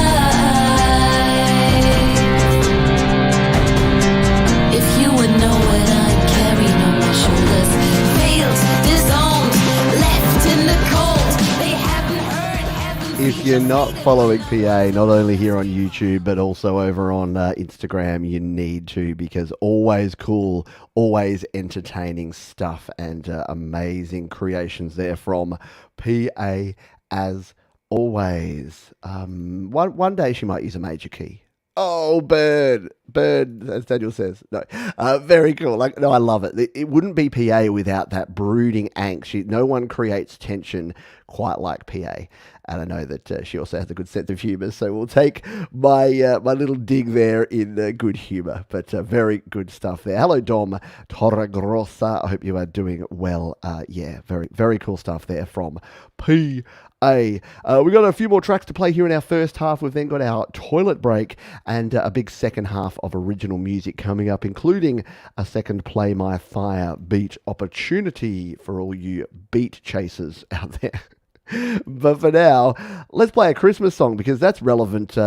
Speaker 6: Know what I'm carrying on my shoulders. Failed, disowned, left in the cold. They haven't heard.
Speaker 2: If you're not following PA, not only here on YouTube, but also over on Instagram, you need to, because always cool, always entertaining stuff and amazing creations there from PA as always. One day she might use a major key. Oh, bird, as Daniel says. No, very cool. No, I love it. It wouldn't be PA without that brooding angst. No one creates tension quite like PA. And I know that she also has a good sense of humour, so we'll take my little dig there in good humour. But very good stuff there. Hello, Dom Torregrossa. I hope you are doing well. Yeah, very, very cool stuff there from PA. We got a few more tracks to play here in our first half. We've then got our toilet break and a big second half of original music coming up, including a second Play My Fire beat opportunity for all you beat chasers out there. But for now, let's play a Christmas song, because that's relevant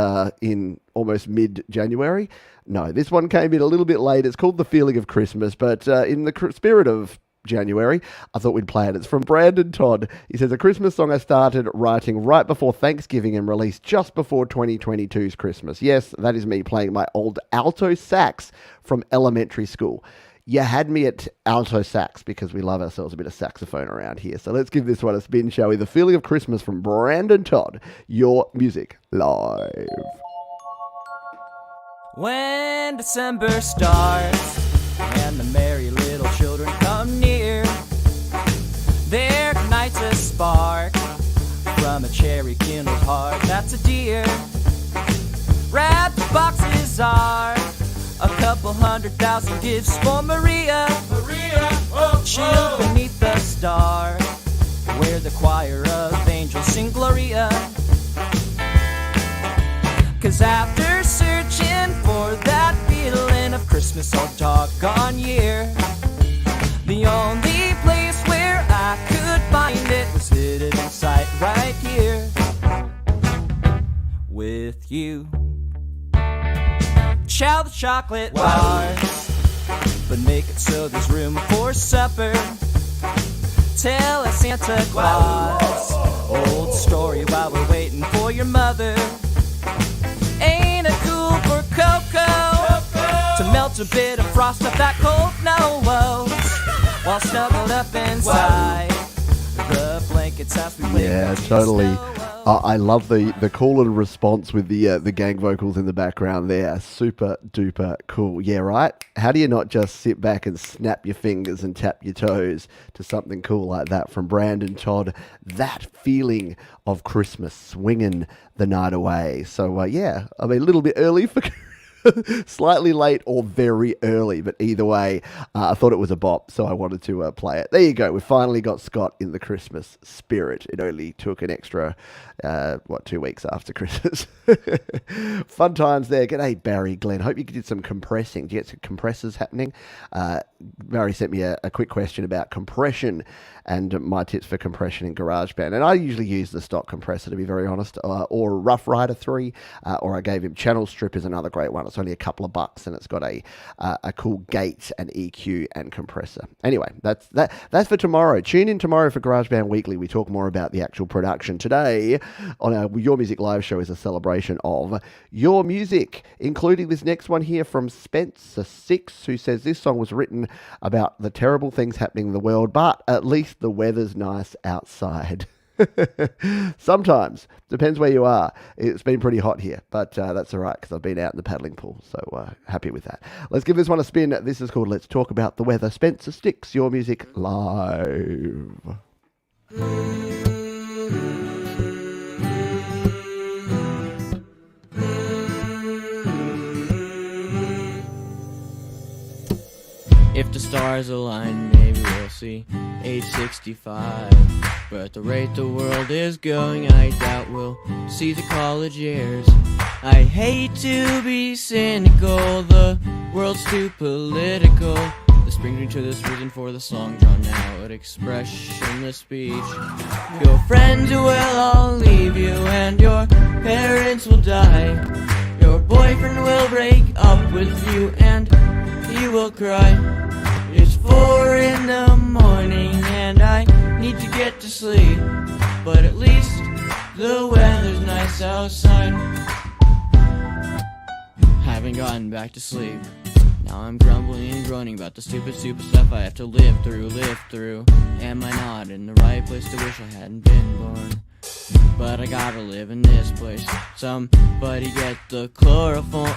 Speaker 2: in almost mid-January. No, this one came in a little bit late. It's called The Feeling of Christmas, but in the spirit of January, I thought we'd play it. It's from Brandon Todd. He says, "A Christmas song I started writing right before Thanksgiving and released just before 2022's Christmas." Yes, that is me playing my old alto sax from elementary school. You had me at alto sax, because we love ourselves a bit of saxophone around here. So let's give this one a spin, shall we? The Feeling of Christmas from Brandon Todd. Your Music Live.
Speaker 7: When December starts and the merry little children come near, there ignites a spark from a cherry kindled heart that's a deer. Wrapped boxes are a couple 100,000 gifts for Maria. Chilled beneath the stars, where the choir of angels sing Gloria. 'Cause after searching for that feeling of Christmas all doggone year, the only place where I could find it was hidden inside right here with you. Chow the chocolate bars but make it so there's room for supper. Tell us Santa Claus, old story while we're waiting for your mother. Ain't it cool for Coco to melt a bit of frost off that cold nose while snuggled up inside the blankets as we wait.
Speaker 2: Yeah, totally. I love the call and response with the gang vocals in the background there. Super duper cool. Yeah, right? How do you not just sit back and snap your fingers and tap your toes to something cool like that from Brandon Todd? That feeling of Christmas, swinging the night away. So, yeah, I mean, a little bit early for... slightly late or very early, but either way, I thought it was a bop, so I wanted to play it. There you go. We finally got Scott in the Christmas spirit. It only took an extra, 2 weeks after Christmas. Fun times there. G'day, Barry, Glenn. Hope you did some compressing. Do you get some compressors happening? Barry sent me a quick question about compression and my tips for compression in GarageBand. And I usually use the stock compressor, to be very honest, or Rough Rider 3, or I gave him Channel Strip is another great one. It's only a couple of bucks, and it's got a cool gate and EQ and compressor. Anyway, that's for tomorrow. Tune in tomorrow for GarageBand Weekly. We talk more about the actual production. Today on our Your Music Live show is a celebration of your music, including this next one here from Spencer 6, who says this song was written about the terrible things happening in the world, but at least the weather's nice outside. Sometimes. Depends where you are. It's been pretty hot here, but that's all right because I've been out in the paddling pool, so happy with that. Let's give this one a spin. This is called Let's Talk About the Weather. Spencer Sticks, Your Music Live.
Speaker 8: If the stars align, maybe we'll see 865. But at the rate the world is going, I doubt we'll see the college years. I hate to be cynical, the world's too political. The spring dream to this reason for the song drawn out, expressionless speech. Your friends will all leave you and your parents will die. Your boyfriend will break up with you and you will cry. It's 4 in the morning and I need to get to sleep, but at least the weather's nice outside. Haven't gotten back to sleep. Now I'm grumbling and groaning about the stupid stuff I have to live through. Am I not in the right place to wish I hadn't been born? But I gotta live in this place. Somebody get the chloroform.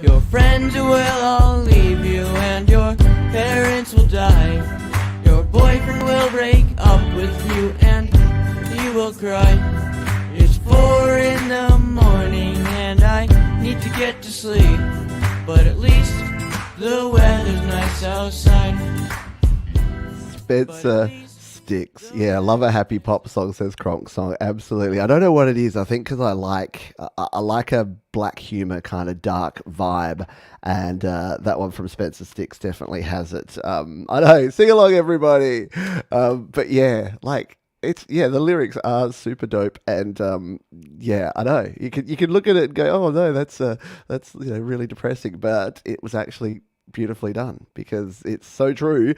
Speaker 8: Your friends will all leave you and your parents will die. Your boyfriend will break up with you and you will cry. It's 4 in the morning and I need to get to sleep, but at least the weather's nice outside.
Speaker 2: Spencer Sticks. Yeah, I love a happy pop song, says Kronk Song. Absolutely. I don't know what it is. I think because I like a black humor kind of dark vibe, and that one from Spencer Sticks definitely has it. I know, sing along everybody. But yeah, like the lyrics are super dope, and yeah, I know you can look at it and go, oh no, that's really depressing, but it was actually beautifully done because it's so true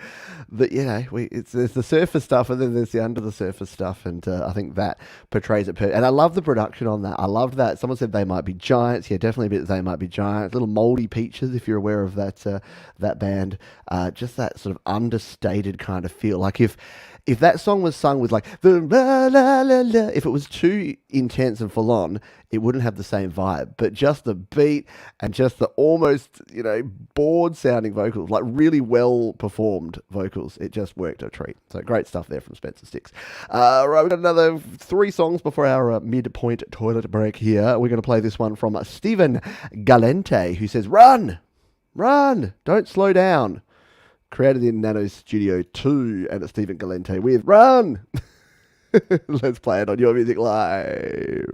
Speaker 2: that there's the surface stuff and then there's the under the surface stuff, and I think that portrays it and I love the production on that. I loved that. Someone said They Might Be Giants. Yeah, definitely a bit They Might Be Giants. Little Moldy Peaches, if you're aware of that band. Just that sort of understated kind of feel. Like if that song was sung with like the la la la la, if it was too intense and full on, it wouldn't have the same vibe. But just the beat and just the almost, bored sounding vocals, like really well performed vocals, it just worked a treat. So great stuff there from Spencer Sticks. Right, we've got another 3 songs before our midpoint toilet break here. We're going to play this one from Stephen Galente, who says, Run! Don't slow down. Created in Nano Studio 2, and it's Stephen Galente with Run! Let's play it on Your Music Live.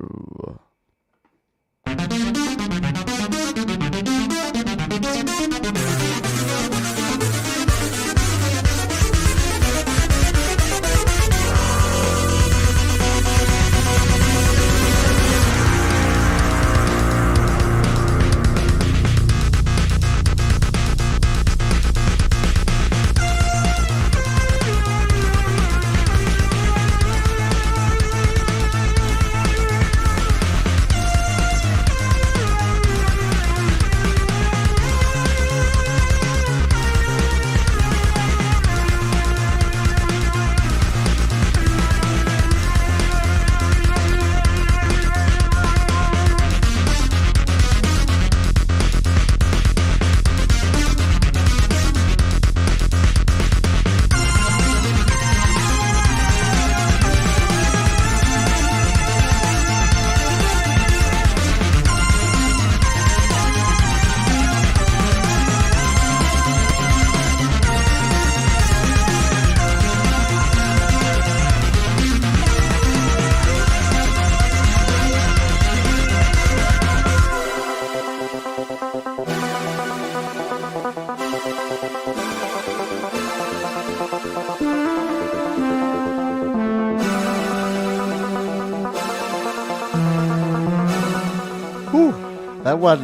Speaker 2: That one,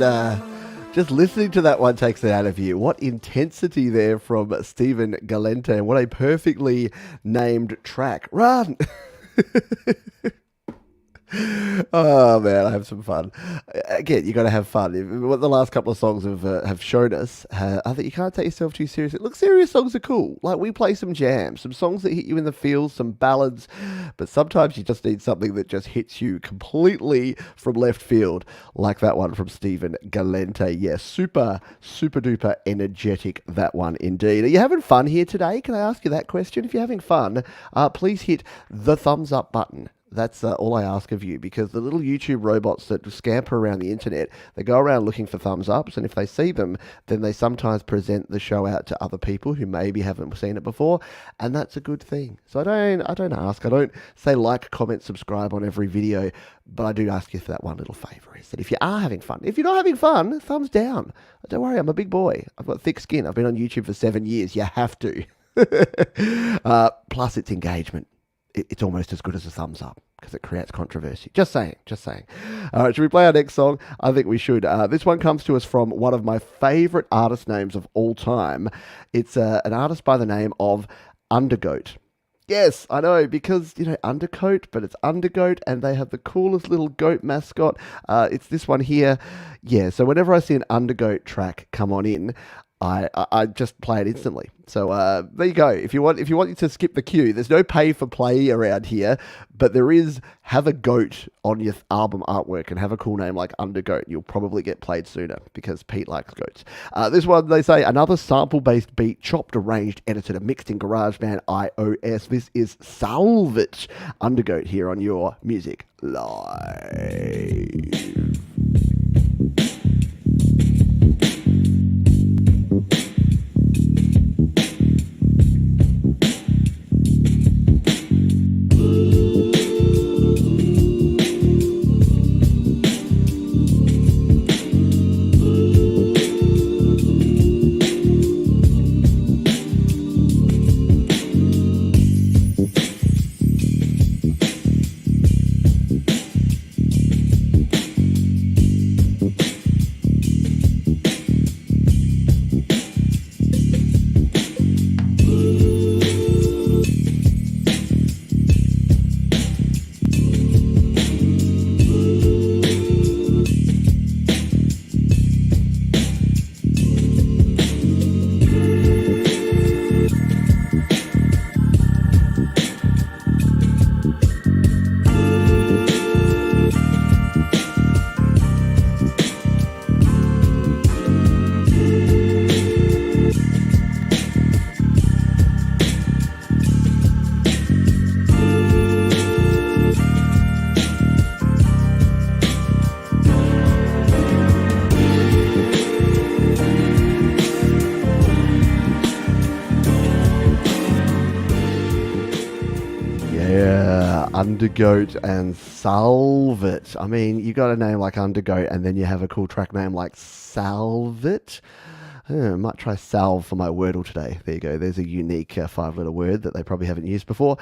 Speaker 2: just listening to that one takes it out of you. What intensity there from Stephen Galente, and what a perfectly named track. Run! Oh man, I have some fun. Again, you got to have fun. What the last couple of songs have shown us, I think you can't take yourself too seriously. Look, serious songs are cool. Like, we play some jams, some songs that hit you in the feels, some ballads, but sometimes you just need something that just hits you completely from left field, like that one from Stephen Galente. Yeah, super duper energetic, that one indeed. Are you having fun here today? Can I ask you that question? If you're having fun, please hit the thumbs up button. That's all I ask of you, because the little YouTube robots that scamper around the internet, they go around looking for thumbs ups, and if they see them, then they sometimes present the show out to other people who maybe haven't seen it before, and that's a good thing. So I don't ask, I don't say like, comment, subscribe on every video, but I do ask you for that one little favour, is that if you are having fun, if you're not having fun, thumbs down. Don't worry, I'm a big boy. I've got thick skin. I've been on YouTube for 7 years. You have to. Plus, it's engagement. It's almost as good as a thumbs up, because it creates controversy. Just saying. All right, should we play our next song? I think we should. This one comes to us from one of my favourite artist names of all time. It's an artist by the name of Undergoat. Yes, I know, because, undercoat, but it's Undergoat, and they have the coolest little goat mascot. It's this one here. Yeah, so whenever I see an Undergoat track come on in, I just play it instantly. So there you go. If you want to skip the queue, there's no pay for play around here, but there is have a goat on your album artwork and have a cool name like Undergoat. You'll probably get played sooner because Pete likes goats. This one, they say, another sample-based beat, chopped, arranged, edited, and mixed in GarageBand iOS. This is Salvage. Undergoat here on your Music Live. Undergoat and Salvit. I mean, you got a name like Undergoat and then you have a cool track name like Salvit. I might try salve for my Wordle today. There you go. There's a unique 5-letter word that they probably haven't used before.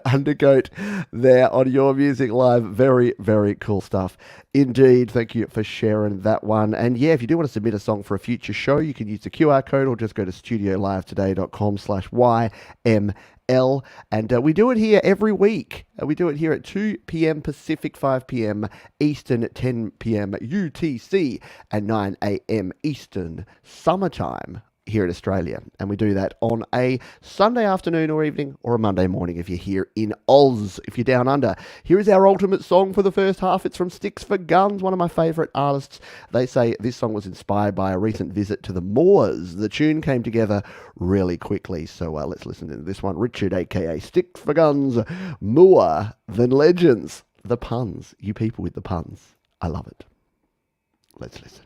Speaker 2: Undergoat there on your Music Live. Very, very cool stuff indeed. Thank you for sharing that one. And yeah, if you do want to submit a song for a future show, you can use the QR code or just go to studiolivetoday.com/YML. And we do it here every week. We do it here at 2 p.m. Pacific, 5 p.m. Eastern, 10 p.m. UTC, and 9 a.m. Eastern summertime here in Australia. And we do that on a Sunday afternoon or evening or a Monday morning if you're here in Oz, if you're down under. Here is our ultimate song for the first half. It's from Sticks for Guns, one of my favourite artists. They say this song was inspired by a recent visit to the Moors. The tune came together really quickly, so let's listen to this one. Richard, aka Sticks for Guns, More Than Legends. The puns, you people with the puns. I love it. Let's listen.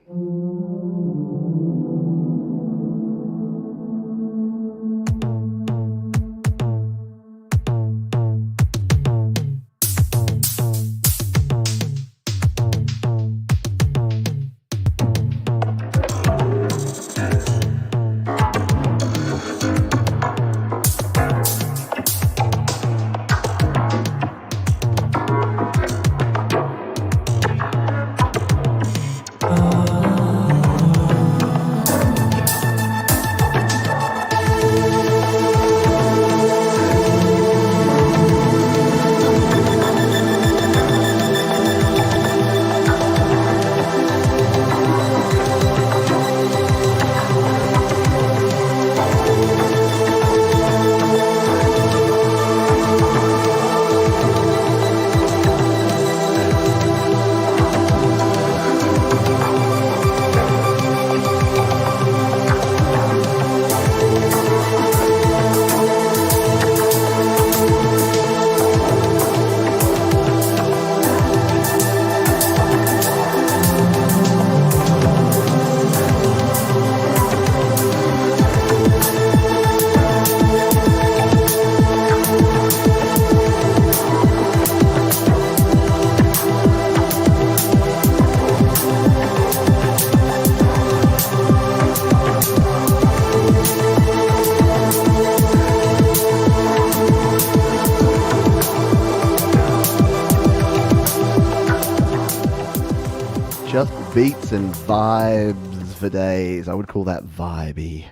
Speaker 2: Just beats and vibes for days. I would call that vibey.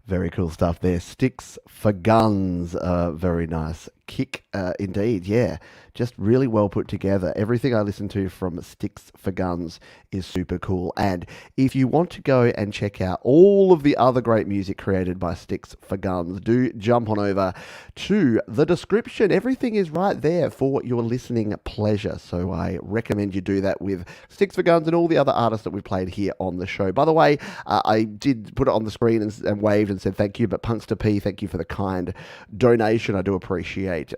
Speaker 2: Very cool stuff there. Sticks for Guns. Very nice kick indeed. Yeah, just really well put together. Everything I listen to from Sticks for Guns is super cool. And if you want to go and check out all of the other great music created by Sticks for Guns, do jump on over to the description. Everything is right there for your listening pleasure. So I recommend you do that with Sticks for Guns and all the other artists that we've played here on the show. By the way, I did put it on the screen and waved and said thank you, but Punkster P, thank you for the kind donation. I do appreciate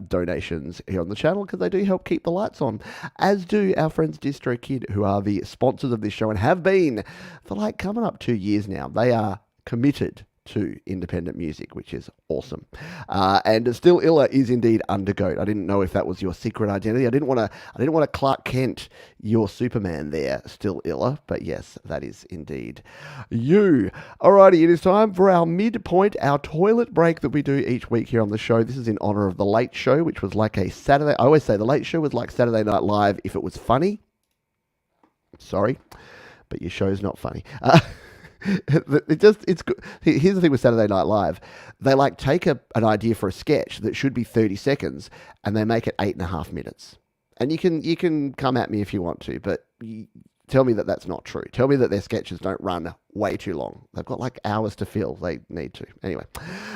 Speaker 2: donations here on the channel because they do help keep the lights on, as do our friends Distrokid, who are the sponsors of this show and have been for like coming up 2 years now. They are committed to independent music, which is awesome. And Still Illa is indeed Undergoat. I didn't know if that was your secret identity. I didn't want to Clark Kent your Superman there, Still Illa, but yes, that is indeed you. Alrighty, it is time for our midpoint, our toilet break that we do each week here on the show. This is in honor of The Late Show, which was like a Saturday. I always say The Late Show was like Saturday Night Live if it was funny. Sorry, but your show's not funny. It's good. Here's the thing with Saturday Night Live. They like take an idea for a sketch that should be 30 seconds and they make it 8.5 minutes. And you can come at me if you want to, but tell me that that's not true. Tell me that their sketches don't run way too long. They've got like hours to fill. They need to. Anyway,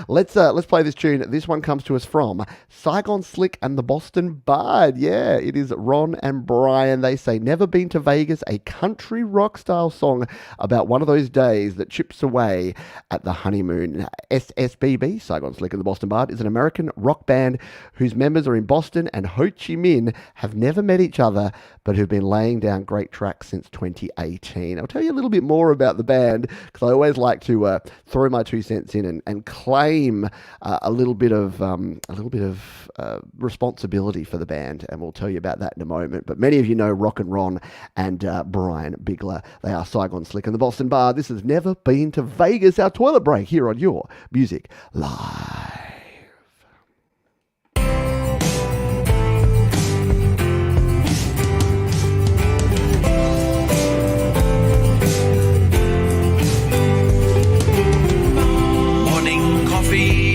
Speaker 2: let's play this tune. This one comes to us from Saigon Slick and the Boston Bard. Yeah, it is Ron and Brian. They say, never been to Vegas, a country rock style song about one of those days that chips away at the honeymoon. SSBB, Saigon Slick and the Boston Bard, is an American rock band whose members are in Boston and Ho Chi Minh, have never met each other, but who've been laying down great tracks since 2018. I'll tell you a little bit more about the band, because I always like to throw my 2 cents in and claim a little bit of responsibility for the band, and we'll tell you about that in a moment. But many of you know Rock and Ron and Brian Bigler. They are Saigon Slick and the Boston Bard. This has Never Been to Vegas, our toilet break here on Your Music Live.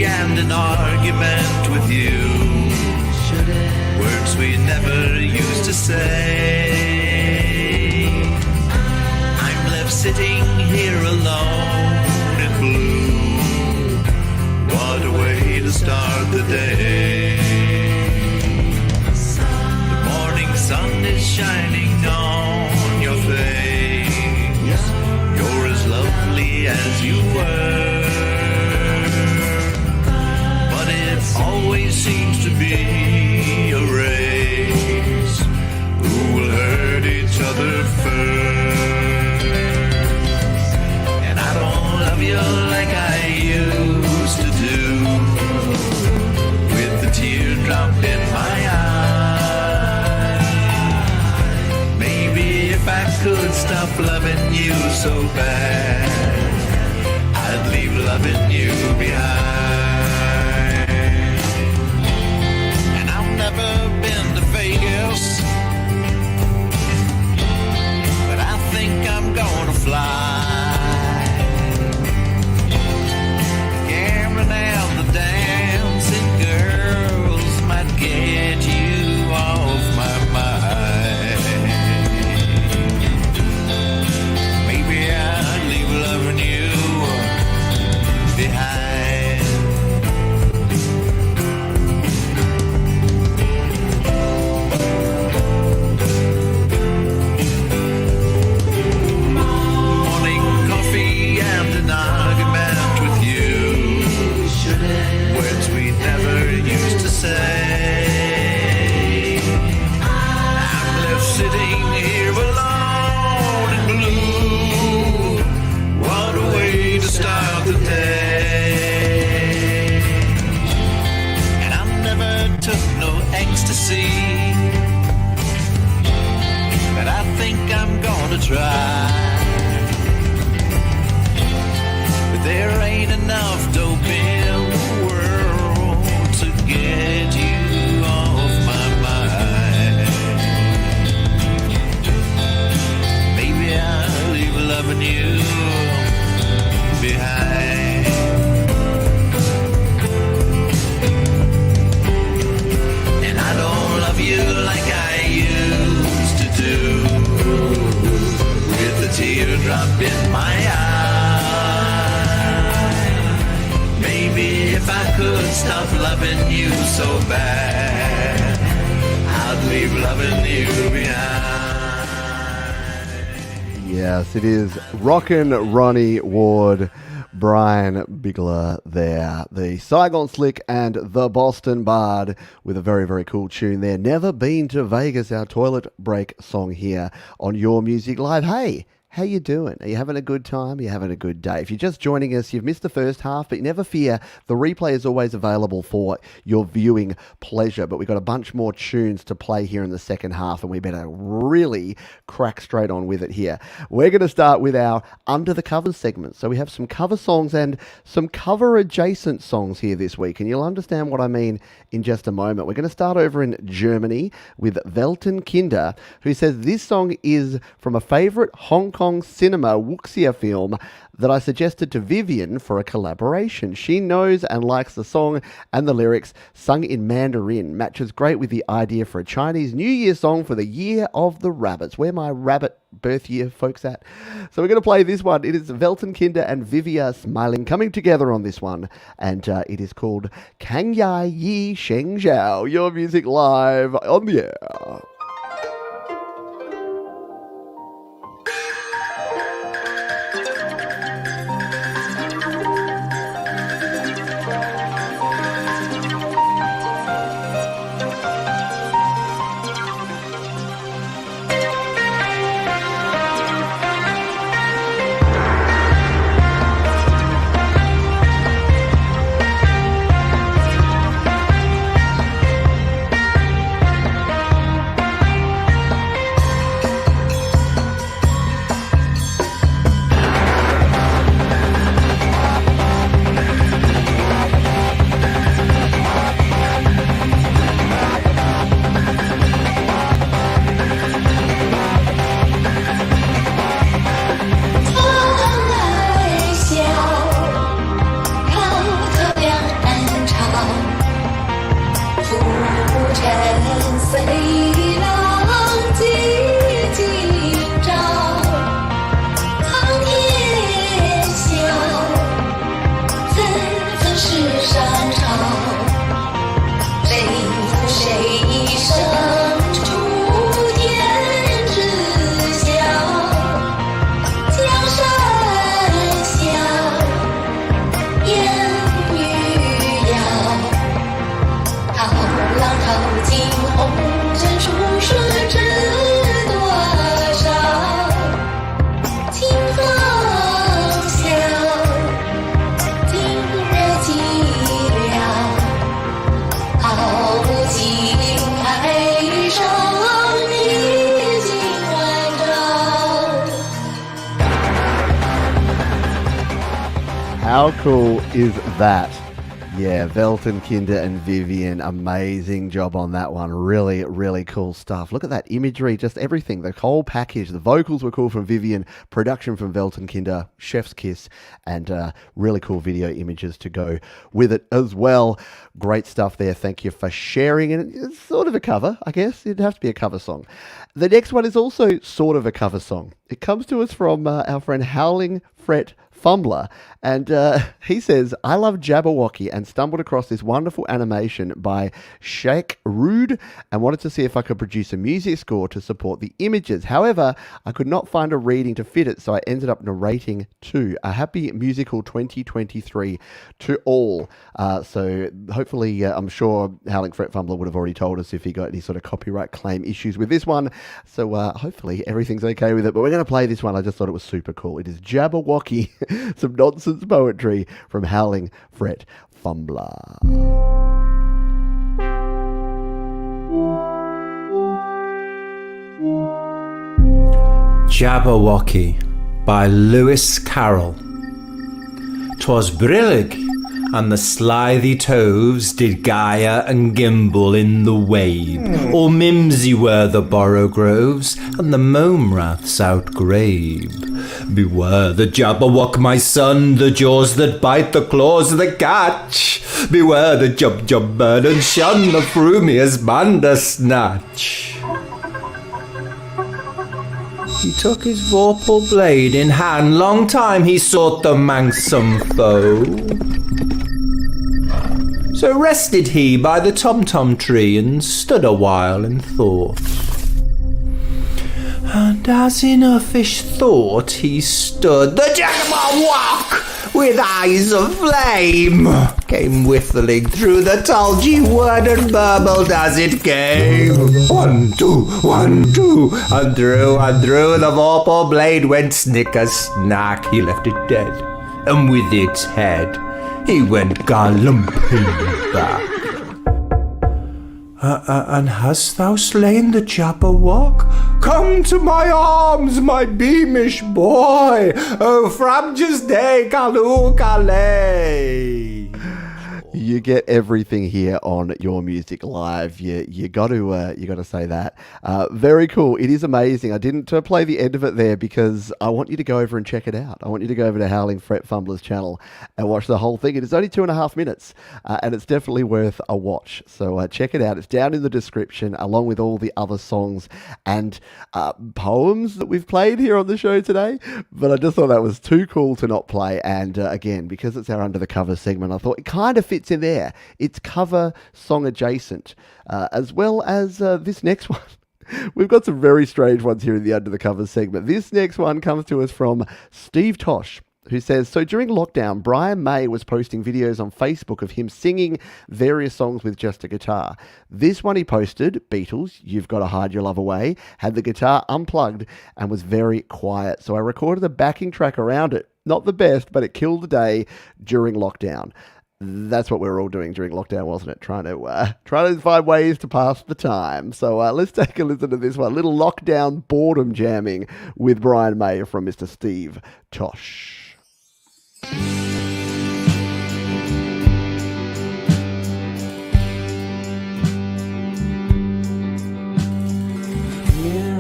Speaker 5: And an argument with you, words we never used to say. I'm left sitting here alone and blue. What a way to start the day. The morning sun is shining on your face. You're as lovely as you were. Always seems to be a race. Who will hurt each other first? And I don't love you like I used to do, with the teardrop in my eye. Maybe if I could stop loving you so bad, I'd leave loving you behind. Never been to Vegas, but I think I'm gonna fly. Gambling and the dancing girls might get you off my mind. Maybe I'd leave loving you behind. Say, I'm left sitting here alone and blue. What a way to start the day. And I never took no ecstasy, but I think I'm gonna try. But there ain't enough dope in the world to get you off my mind. you like I used to do, with a teardrop in my eye. Maybe if I could stop loving you so bad, I'd leave loving you behind.
Speaker 2: Yes, it is Rockin' Ronnie Ward, Brian Bigler there, the Saigon Slick and the Boston Bard with a very, very cool tune there. Never Been to Vegas, our toilet break song here on Your Music Live. Hey, how you doing? Are you having a good time? Are you having a good day? If you're just joining us, you've missed the first half, but never fear, the replay is always available for your viewing pleasure. But we've got a bunch more tunes to play here in the second half, and we better really crack straight on with it here. We're going to start with our Under the Covers segment. So we have some cover songs and some cover adjacent songs here this week, and you'll understand what I mean in just a moment. We're going to start over in Germany with Welten Kinder, who says this song is from a favourite Hong Kong cinema wuxia film that I suggested to Vivian for a collaboration. She knows and likes the song, and the lyrics, sung in Mandarin, matches great with the idea for a Chinese New Year song for the Year of the Rabbits. Where my rabbit birth year folks at? So we're going to play this one. It is Welten Kinder and Vivia Smiling coming together on this one, and it is called Kang Ya Yi Sheng Zhao. Your Music Live on the air. How cool is that? Yeah, Welten Kinder and Vivian, amazing job on that one. Really, really cool stuff. Look at that imagery, just everything, the whole package. The vocals were cool from Vivian, production from Welten Kinder, chef's kiss, and really cool video images to go with it as well. Great stuff there. Thank you for sharing it. It's sort of a cover, I guess. It'd have to be a cover song. The next one is also sort of a cover song. It comes to us from our friend Howling Fret Fumbler, and he says, I love Jabberwocky and stumbled across this wonderful animation by Sheikh Rude and wanted to see if I could produce a music score to support the images. However, I could not find a reading to fit it, so I ended up narrating too. A happy musical 2023 to all. So hopefully, I'm sure Howling Fret Fumbler would have already told us if he got any sort of copyright claim issues with this one. So hopefully everything's okay with it. But we're going to play this one. I just thought it was super cool. It is Jabberwocky. Some nonsense poetry from Howling Fret Fumbler.
Speaker 9: Jabberwocky by Lewis Carroll. 'Twas brillig and the slithy toves did gyre and gimble in the wabe. All mimsy were the borogroves, and the momraths outgrabe. Beware the jabberwock, my son, the jaws that bite, the claws that catch. Beware the jub bird, and shun the frumious bandersnatch. He took his vorpal blade in hand, long time he sought the manxome foe. So rested he by the tom-tom tree, and stood a while in thought. And as in uffish thought he stood, the jabberwock, with eyes of flame, came whiffling through the tulgey wood and burbled as it came. 1, 2, 1, 2, and through the vorpal blade went snicker-snack. He left it dead, and with its head he went gallumping back. And hast thou slain the jabberwock? Come to my arms, my beamish boy. Oh, frabjous day, Kaloo Kalay.
Speaker 2: You get everything here on Your Music Live. You got to say that. Very cool. It is amazing. I didn't play the end of it there because I want you to go over and check it out. I want you to go over to Howling Fret Fumbler's channel and watch the whole thing. It is only 2.5 minutes, and it's definitely worth a watch. So check it out. It's down in the description, along with all the other songs and poems that we've played here on the show today. But I just thought that was too cool to not play. And again, because it's our Under the Cover segment, I thought it kind of fits in there. It's cover song adjacent, as well as this next one. We've got some very strange ones here in the Under the Cover segment. This next one comes to us from Steve Tosh, who says, so during lockdown, Brian May was posting videos on Facebook of him singing various songs with just a guitar. This one he posted, Beatles, You've Got to Hide Your Love Away, had the guitar unplugged and was very quiet. So I recorded a backing track around it. Not the best, but it killed the day during lockdown. That's what we were all doing during lockdown, wasn't it? Trying to find ways to pass the time. So let's take a listen to this one. Little lockdown boredom jamming with Brian May from Mr. Steve Tosh.
Speaker 10: Here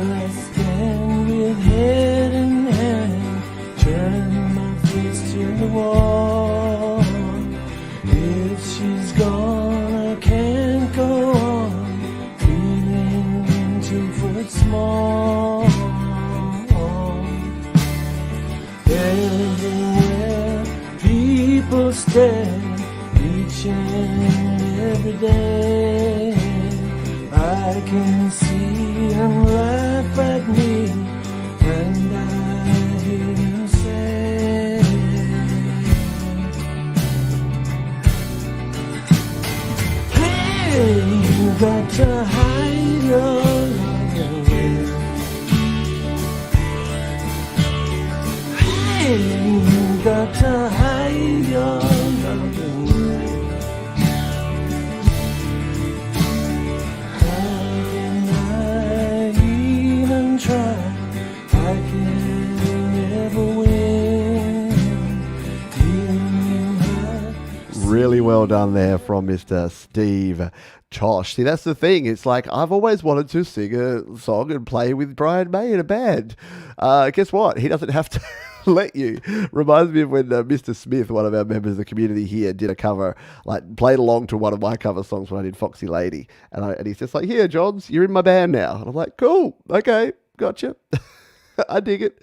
Speaker 10: I stand with head in hand, turning my face to the wall. If she's gone, I can't go on, feeling 2 foot small. Everywhere people stare, each and every day. I can see them laugh at me, and I hear them say, hey, you got to hide your love away. Hey, you got to hide your love away. How can I even try? I can never win.
Speaker 2: Really well done there from Mr. Steve Tosh. See, that's the thing. It's like, I've always wanted to sing a song and play with Brian May in a band. Guess what? He doesn't have to let you. Reminds me of when Mr. Smith, one of our members of the community here, did a cover, like played along to one of my cover songs when I did Foxy Lady. And he's just like, here, Johns, you're in my band now. And I'm like, cool, okay, gotcha. I dig it.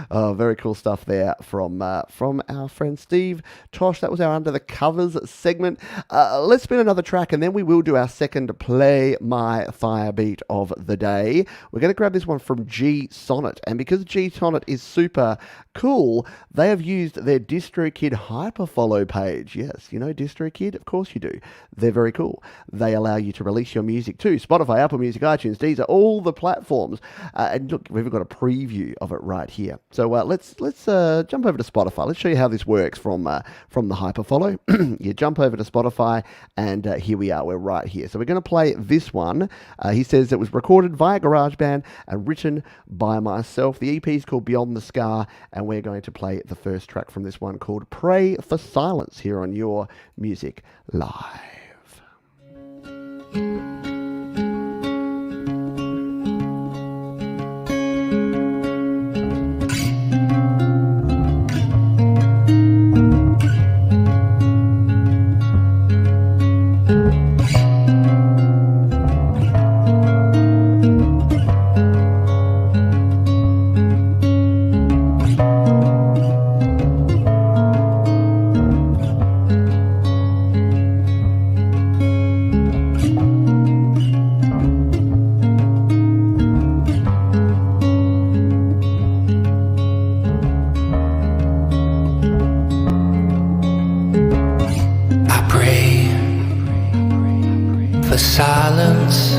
Speaker 2: Oh, very cool stuff there from our friend Steve Tosh. That was our Under the Covers segment. Let's spin another track, and then we will do our second Play My Fire beat of the day. We're going to grab this one from G Sonnet, and because G Sonnet is super cool, they have used their Distrokid hyperfollow page. Yes, you know Distrokid? Of course you do. They're very cool. They allow you to release your music to Spotify, Apple Music, iTunes, Deezer, all the platforms. And look, we've got a preview preview of it right here. So let's jump over to Spotify. Let's show you how this works from the hyperfollow. You jump over to Spotify, and here we are. We're right here. So we're going to play this one. He says it was recorded via GarageBand and written by myself. The EP is called Beyond the Scar, and we're going to play the first track from this one called Pray for Silence here on Your Music Live.
Speaker 5: Silence,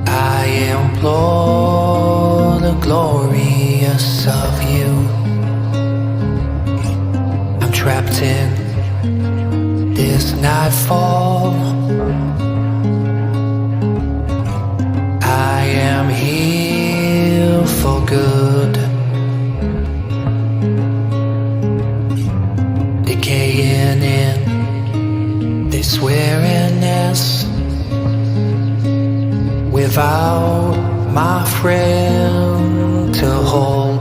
Speaker 5: I implore the glorious of you. I'm trapped in this nightfall. I am here for good, decaying in this weariness, without my friend to hold.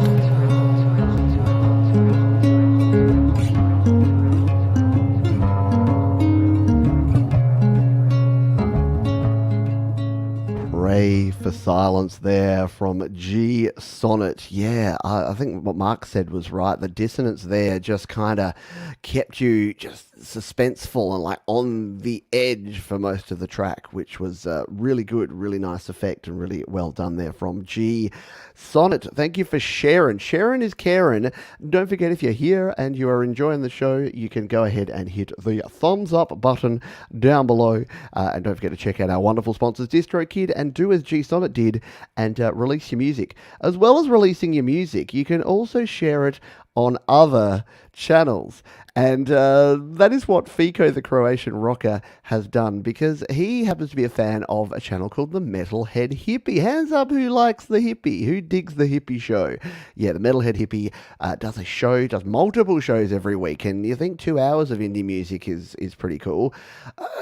Speaker 2: Pray for Silence there from G Sonnet. Yeah, I think what Mark said was right. The dissonance there just kind of kept you just suspenseful and like on the edge for most of the track, which was really good, really nice effect, and really well done there from G Sonnet. Thank you for sharing. Sharing is caring. Don't forget, if you're here and you are enjoying the show, you can go ahead and hit the thumbs up button down below. And don't forget to check out our wonderful sponsors, Distrokid, and do as G Sonnet did and release your music. As well as releasing your music, you can also share it on other channels. And that is what Fico, the Croatian rocker, has done, because he happens to be a fan of a channel called the Metalhead Hippie. Hands up who likes the hippie, who digs the hippie show. Yeah, the Metalhead Hippie does multiple shows every week, and you think 2 hours of indie music is pretty cool.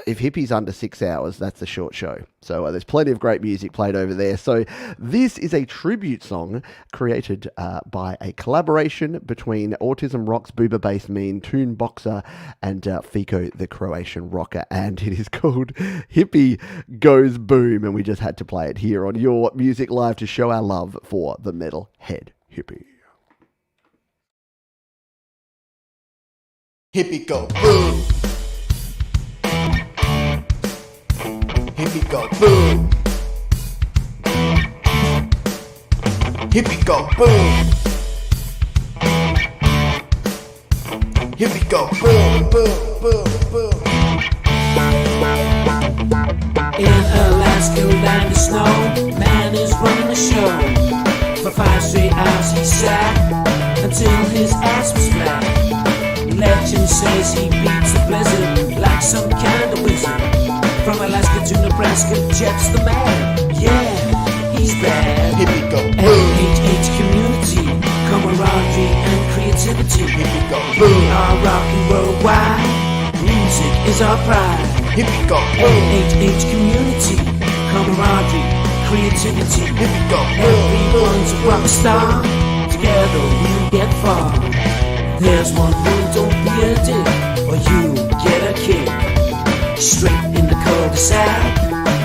Speaker 2: If hippie's under 6 hours, that's a short show. So there's plenty of great music played over there. So this is a tribute song created by a collaboration between Autism Rock's Booba Bass Mean, Toon Boxer, and Fico, the Croatian rocker. And it is called Hippie Goes Boom. And we just had to play it here on Your Music Live to show our love for the Metalhead Hippie.
Speaker 1: Hippie go boom. Hippie go boom. Hippie go boom. Hippie go boom, boom, boom, boom.
Speaker 10: In Alaska, land of snow, man is running the show. For 5 straight hours he sat until his ass was flat. Legend says he beats the blizzard like some kind of wizard. From Alaska to Nebraska, Jeff's the man. Yeah, he's bad.
Speaker 1: Hippie go boom.
Speaker 10: HH community, camaraderie and creativity.
Speaker 1: Hippie go
Speaker 10: We
Speaker 1: boom.
Speaker 10: are rocking worldwide. Music is our pride.
Speaker 1: Hippie go boom.
Speaker 10: HH community, camaraderie, creativity.
Speaker 1: Hippie go boom.
Speaker 10: Everyone's a rock star. Together we'll get far. There's one rule: don't be a dick, or you get a kick. Straight in the cul-de-sac,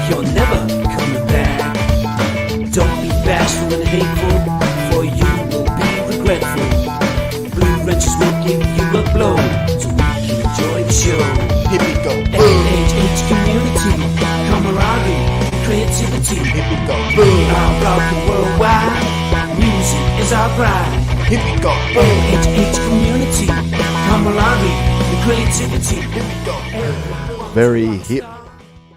Speaker 10: you're never coming back. Don't be bashful and hateful, for you will be regretful. Blue wrenches will give you a blow, so we can enjoy the show.
Speaker 1: Hippie go boom.
Speaker 10: HH community, camaraderie, creativity.
Speaker 1: Hippie go
Speaker 10: We
Speaker 1: boom.
Speaker 10: are rocking worldwide. Music is our pride.
Speaker 1: Hippie go boom.
Speaker 10: HH community, camaraderie, and creativity.
Speaker 1: Hippie go boom.
Speaker 2: Very hip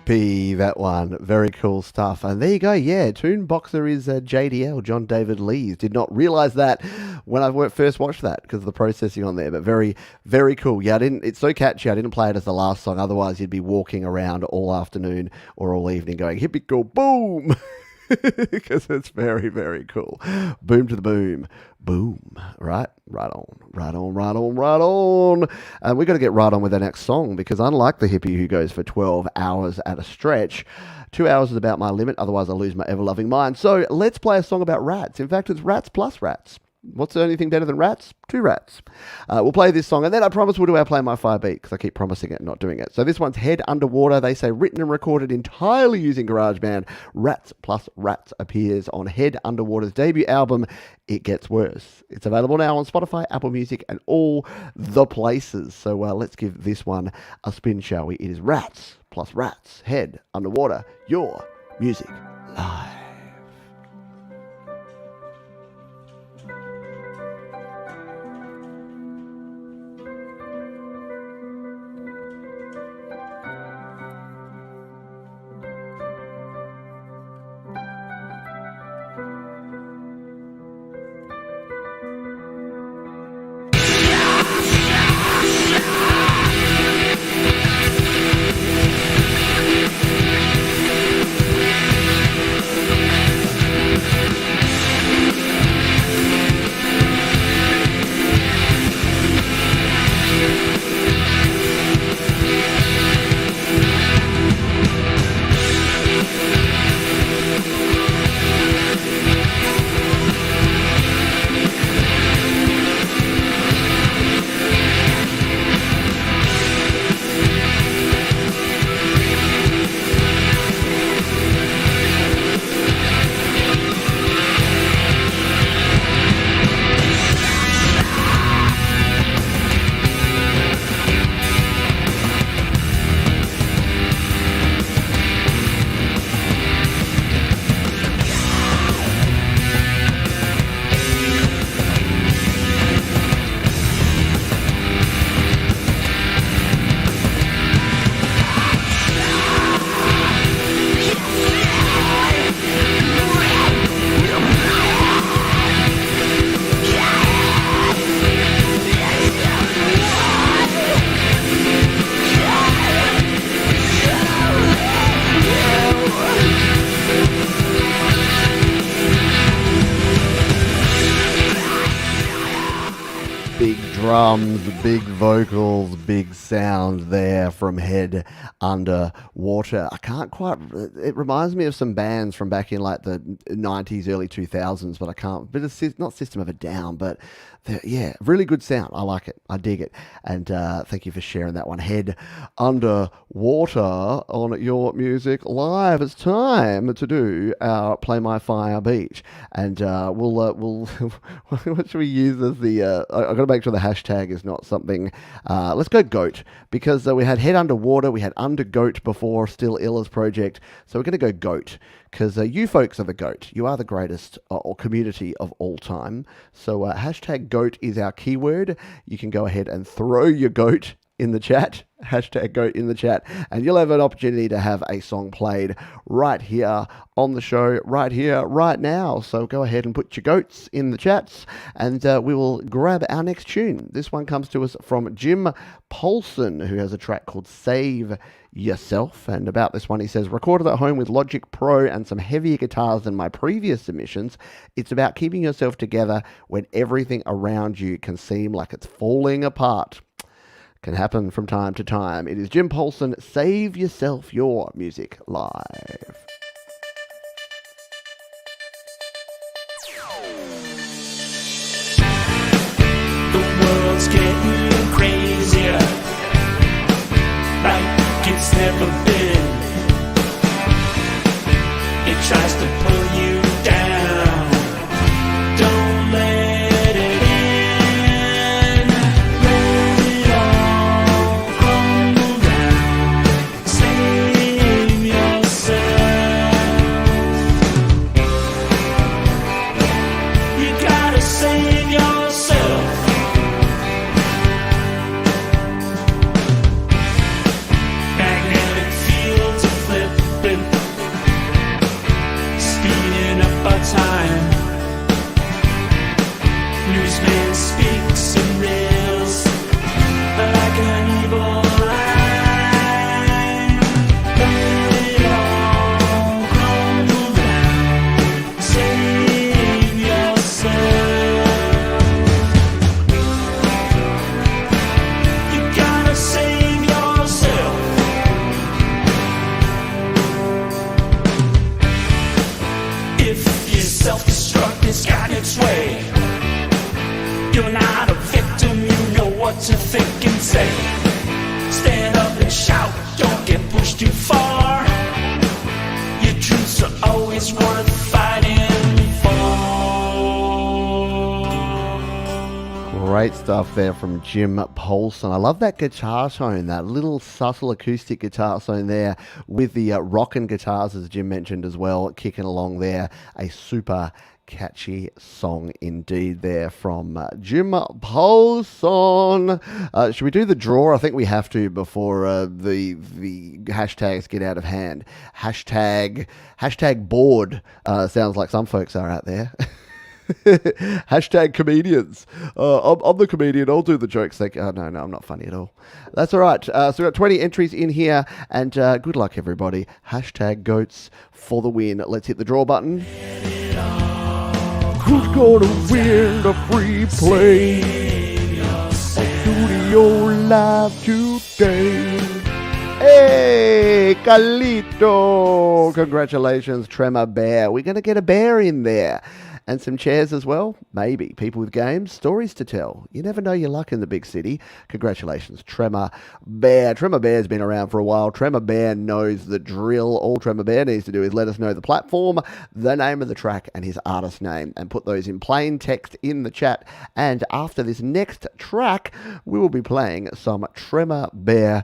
Speaker 2: Hippie, that one. Very cool stuff. And there you go. Yeah, Tune Boxer is JDL, John David Lees. Did not realize that when I first watched that because of the processing on there. But very, very cool. Yeah, it's so catchy. I didn't play it as the last song. Otherwise, you'd be walking around all afternoon or all evening going, hippie go boom. Because it's very, very cool. Boom to the boom. Boom. Right? Right on. Right on, right on, right on. And we've got to get right on with the next song because unlike the hippie who goes for 12 hours at a stretch, 2 hours is about my limit. Otherwise, I'll lose my ever-loving mind. So let's play a song about rats. In fact, it's rats plus rats. What's the only thing better than rats? 2 rats. We'll play this song, and then I promise we'll do our Play My Fire beat, because I keep promising it and not doing it. So this one's Head Underwater. They say written and recorded entirely using GarageBand. Rats plus Rats appears on Head Underwater's debut album, It Gets Worse. It's available now on Spotify, Apple Music, and all the places. So let's give this one a spin, shall we? It is Rats plus Rats, Head Underwater, your music live. Drums, big vocals, big sound there from Head Underwater. I can't quite, it reminds me of some bands from back in like the 90s, early 2000s, but I can't, but it's not System of a Down, but yeah, really good sound. I like it. I dig it. And thank you for sharing that one. Head Underwater on your music live. It's time to do our Play My Fire beat. And we'll what should we use as the, I've got to make sure the hashtag is not something, let's go GOAT, because we had Head Underwater, we had Under Goat before, Still Illa's project. So we're going to go GOAT. Because you folks are the GOAT. You are the greatest or community of all time. So hashtag GOAT is our keyword. You can go ahead and throw your GOAT in the chat. Hashtag GOAT in the chat. And you'll have an opportunity to have a song played right here on the show, right here, right now. So go ahead and put your GOATs in the chats. And we will grab our next tune. This one comes to us from Jim Paulson, who has a track called Save Yourself. And about this one, he says, recorded at home with Logic Pro and some heavier guitars than my previous submissions. It's about keeping yourself together when everything around you can seem like it's falling apart. Can happen from time to time. It is Jim Paulson, Save Yourself, your music live.
Speaker 10: The world's getting crazier, like it's never been. It tries to pull you down. Don't let it in. Let it all crumble down. Save yourself. You gotta save yourself. Magnetic fields are flipping. to think and say. Stand up and shout, don't get pushed too far. Your truths are always worth fighting for.
Speaker 2: Great stuff there from Jim Paulson. I love that guitar tone, that little subtle acoustic guitar tone there with the rockin' guitars, as Jim mentioned as well, kicking along there. A super catchy song indeed there from Jim Paulson. Should we do the draw? I think we have to before the hashtags get out of hand. Hashtag bored sounds like some folks are out there. Hashtag comedians. I'm the comedian. I'll do the jokes. No, I'm not funny at all. That's all right. So we've got 20 entries in here, and good luck, everybody. Hashtag goats for the win. Let's hit the draw button. Who's gonna win the free play on Studio Live today? Hey, Calito! Congratulations, Tremor Bear. We're going to get a bear in there. And some chairs as well? Maybe. People with games, stories to tell. You never know your luck in the big city. Congratulations, Tremor Bear. Tremor Bear's been around for a while. Tremor Bear knows the drill. All Tremor Bear needs to do is let us know the platform, the name of the track, and his artist name, and put those in plain text in the chat. And after this next track, we will be playing some Tremor Bear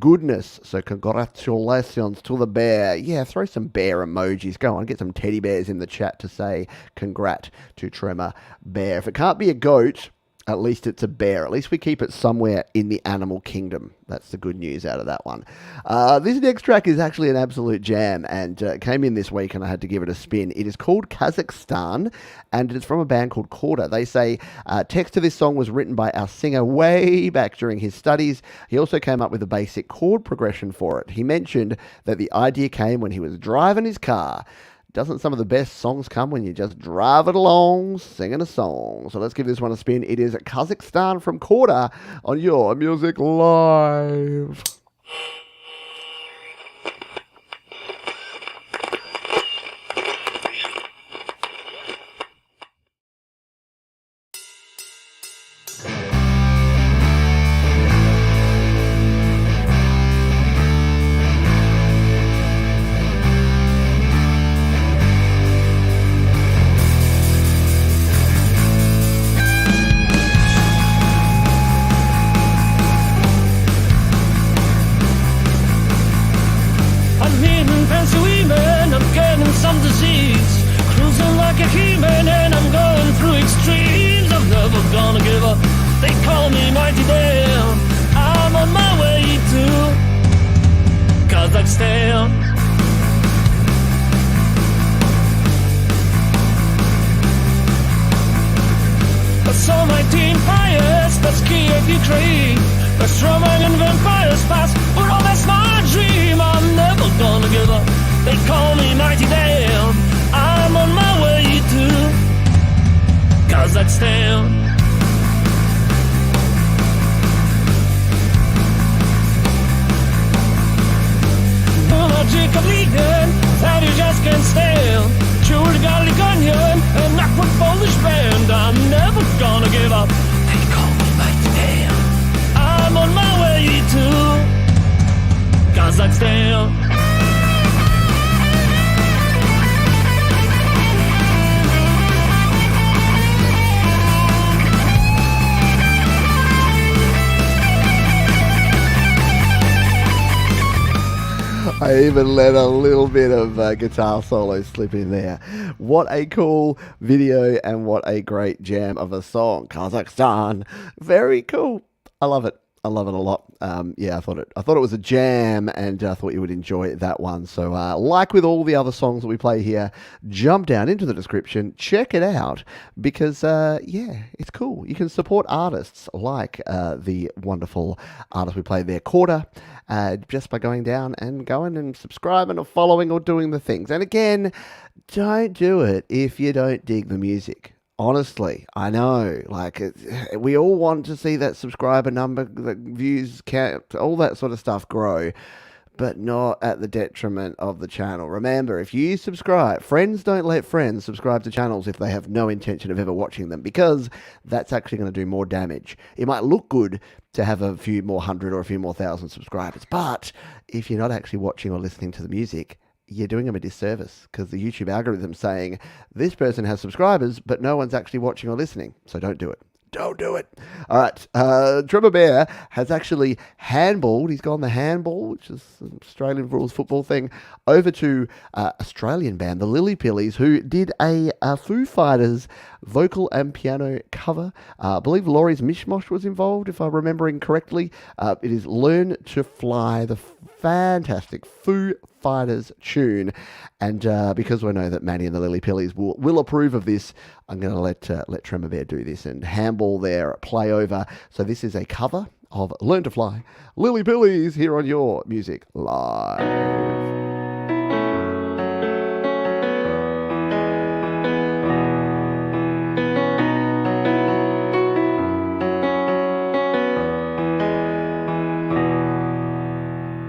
Speaker 2: goodness. So congratulations to the bear. Yeah, throw some bear emojis. Go on, get some teddy bears in the chat to say congrats to Tremor Bear. If it can't be a goat, at least it's a bear. At least we keep it somewhere in the animal kingdom. That's the good news out of that one. This next track is actually an absolute jam, and came in this week and I had to give it a spin. It is called Kazakhstan, and it's from a band called Korda. They say text to this song was written by our singer way back during his studies. He also came up with a basic chord progression for it. He mentioned that the idea came when he was driving his car. Doesn't some of the best songs come when you just drive it along singing a song? So let's give this one a spin. It is Kazakhstan from Korda on Your Music Live. I even let a little bit of guitar solo slip in there. What a cool video and what a great jam of a song. Kazakhstan. Very cool. I love it. I love it a lot. Yeah, I thought it was a jam, and I thought you would enjoy that one. So, like with all the other songs that we play here, jump down into the description, check it out, because yeah, it's cool. You can support artists like the wonderful artist we played there, Korda, just by going down and subscribing or following or doing the things. And again, don't do it if you don't dig the music. Honestly, I know, like, we all want to see that subscriber number, the views count, all that sort of stuff grow. but not at the detriment of the channel. Remember, if you subscribe, friends don't let friends subscribe to channels if they have no intention of ever watching them, because that's actually going to do more damage. It might look good to have a few more hundred or a few more thousand subscribers, but if you're not actually watching or listening to the music, you're doing them a disservice, because the YouTube algorithm's saying this person has subscribers, but no one's actually watching or listening. So don't do it. Don't do it. All right. Trevor Bear has actually handballed. He's gone the handball, which is an Australian rules football thing, over to Australian band, the Lily Pillies, who did a Foo Fighters vocal and piano cover. I believe Laurie's Mishmosh was involved, if I'm remembering correctly. It is Learn to Fly, the fantastic Foo Fighters tune. And because we know that Manny and the Lily Pillies will approve of this, I'm going to let Tremor Bear do this and handball their play over. So this is a cover of Learn to Fly, Lily Pillies, here on Your Music Live.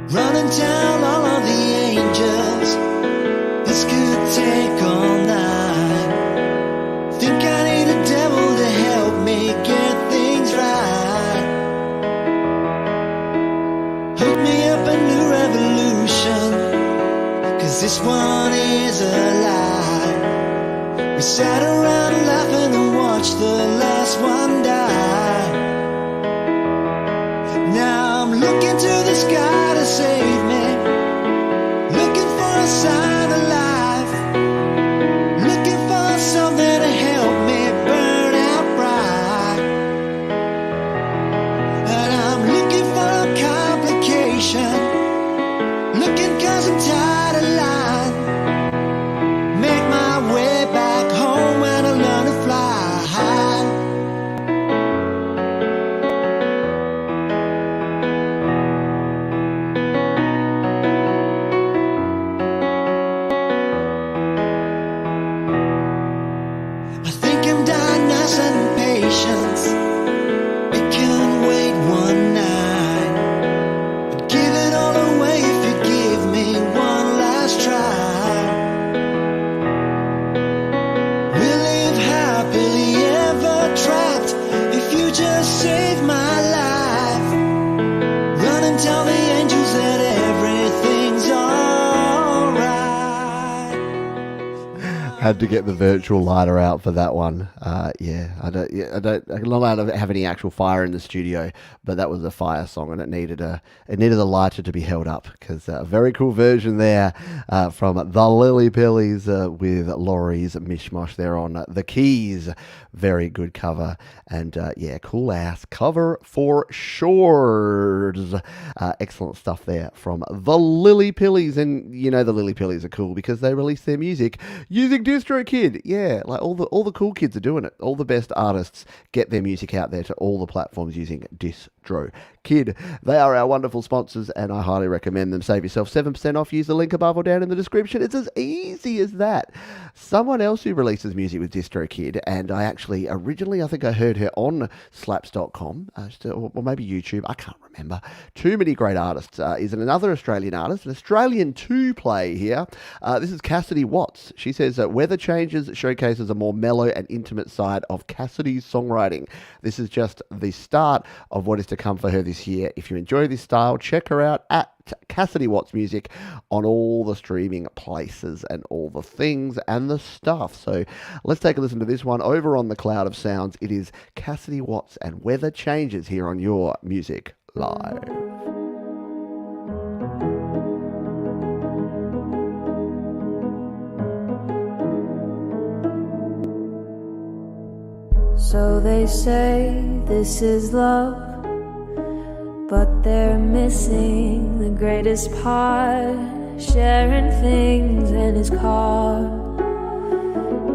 Speaker 5: Running down all of the angels, this could take all night. Think I need a devil to help me get things right. Hook me up a new revolution, 'cause this one is a lie. We sat around laughing and watched the last one die. Now I'm looking to the sky to save me, looking for a sign of life, looking for something to help me burn out bright. And I'm looking for a complication, looking 'cause I'm tired of lying. Make my way back home when I learn to fly. It can wait one night, but give it all away if you give me one last try. We'll live happily ever trapped if you just save my life. Run and tell the angels that everything's alright.
Speaker 2: Had to get the virtual lighter out for that one. I'm not allowed to have any actual fire in the studio, but that was a fire song, and it needed a lighter to be held up, because a very cool version there from the Lily Pillies with Laurie's Mishmosh there on the keys. Very good cover, and cool ass cover for sure. Excellent stuff there from the Lily Pillies, and you know the Lily Pillies are cool because they release their music using Distrokid. Yeah, like all the cool kids are doing it. All the best artists get their music out there to all the platforms using Distrokid. They are our wonderful sponsors, and I highly recommend them. Save yourself 7% off. Use the link above or down in the description. It's as easy as that. Someone else who releases music with Distrokid, and I actually originally, I think I heard her on slaps.com, or maybe YouTube, I can't remember. Too many great artists. Is another Australian artist, an Australian two-play here. This is Cassidy Watts. She says that Weather Changes showcases a more mellow and intimate side of Cassidy's songwriting. This is just the start of what is to come for her this year. If you enjoy this style, check her out at Cassidy Watts Music on all the streaming places and all the things and the stuff. So let's take a listen to this one over on the Cloud of Sounds. It is Cassidy Watts and Weather Changes here on Your Music Live.
Speaker 6: So they say this is love, but they're missing the greatest part. Sharing things in his car,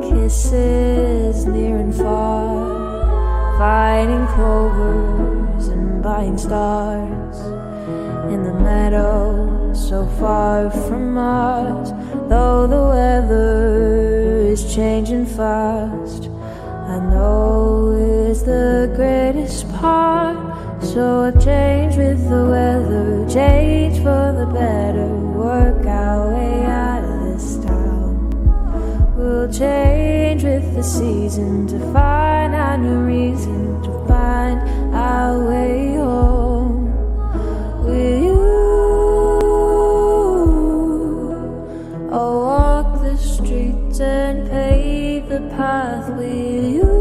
Speaker 6: kisses near and far, fighting clovers and buying stars. In the meadow, so far from Mars, though the weather is changing fast, I know it's the greatest part. So I've changed with the weather, changed for the better, work our way out of this town. We'll change with the season to find our new reason, to find our way home. With you, I'll walk the streets and pave the path with you.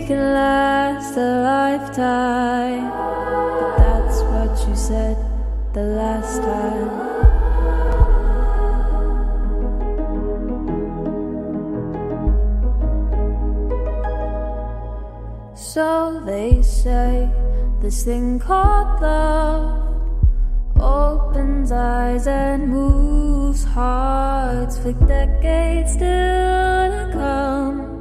Speaker 6: Can last a lifetime, but that's what you said the last time. So they say this thing called love opens eyes and moves hearts for decades still to come.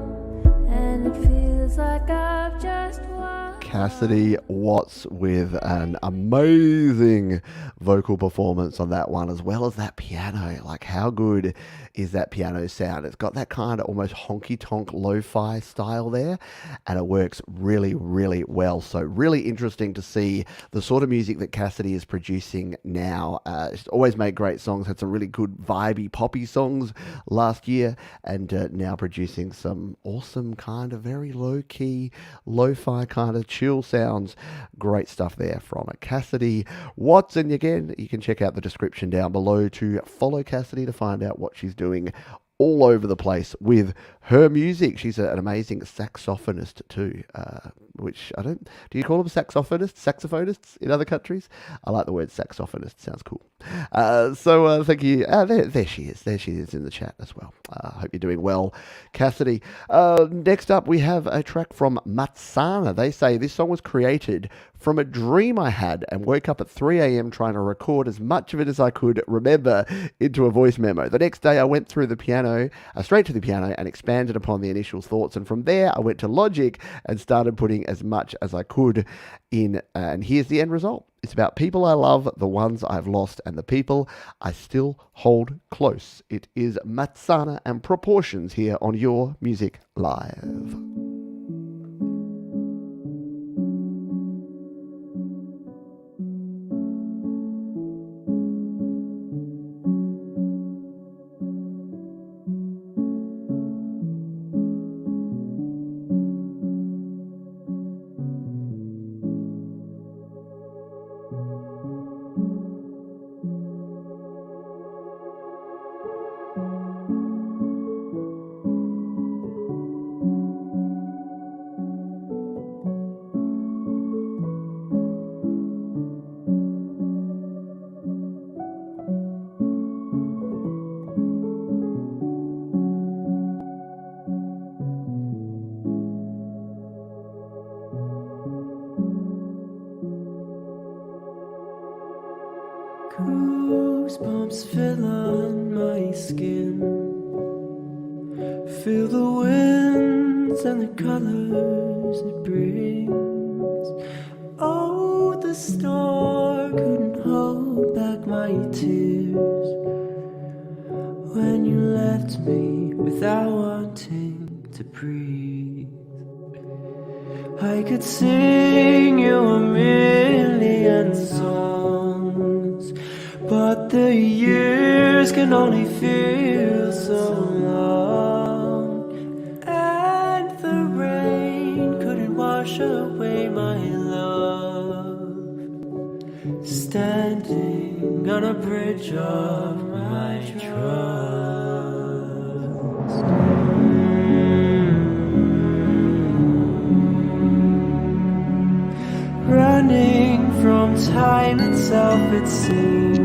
Speaker 6: And it feels like I've just won.
Speaker 2: Cassidy Watts with an amazing vocal performance on that one, as well as that piano. Like, how good is that piano sound? It's got that kind of almost honky-tonk lo-fi style there, and it works really, really well. So really interesting to see the sort of music that Cassidy is producing now. She's always made great songs, had some really good vibey poppy songs last year, and now producing some awesome kind of very low-key, lo-fi kind of chill sounds. Great stuff there from Cassidy Watts. And again, you can check out the description down below to follow Cassidy to find out what she's doing all over the place with her music. She's an amazing saxophonist too, which I don't... Do you call them saxophonists in other countries? I like the word saxophonist. Sounds cool. So thank you. There she is. There she is in the chat as well. I hope you're doing well, Cassidy. Next up, we have a track from Matsana. They say this song was created from a dream I had and woke up at 3 a.m. trying to record as much of it as I could remember into a voice memo. The next day I went through the piano, straight to the piano, and expanded upon the initial thoughts. And from there I went to Logic and started putting as much as I could in. And here's the end result. It's about people I love, the ones I've lost, and the people I still hold close. It is Matsana and Proportions here on Your Music Live.
Speaker 3: Goosebumps fill on my skin. Feel the winds and the colors it brings. Oh, the storm couldn't hold back my tears when you left me without wanting to breathe. I could sing you a million songs, but the years can only feel so long. And the rain couldn't wash away my love. Standing on a bridge of my trust. Running from time itself, it seems.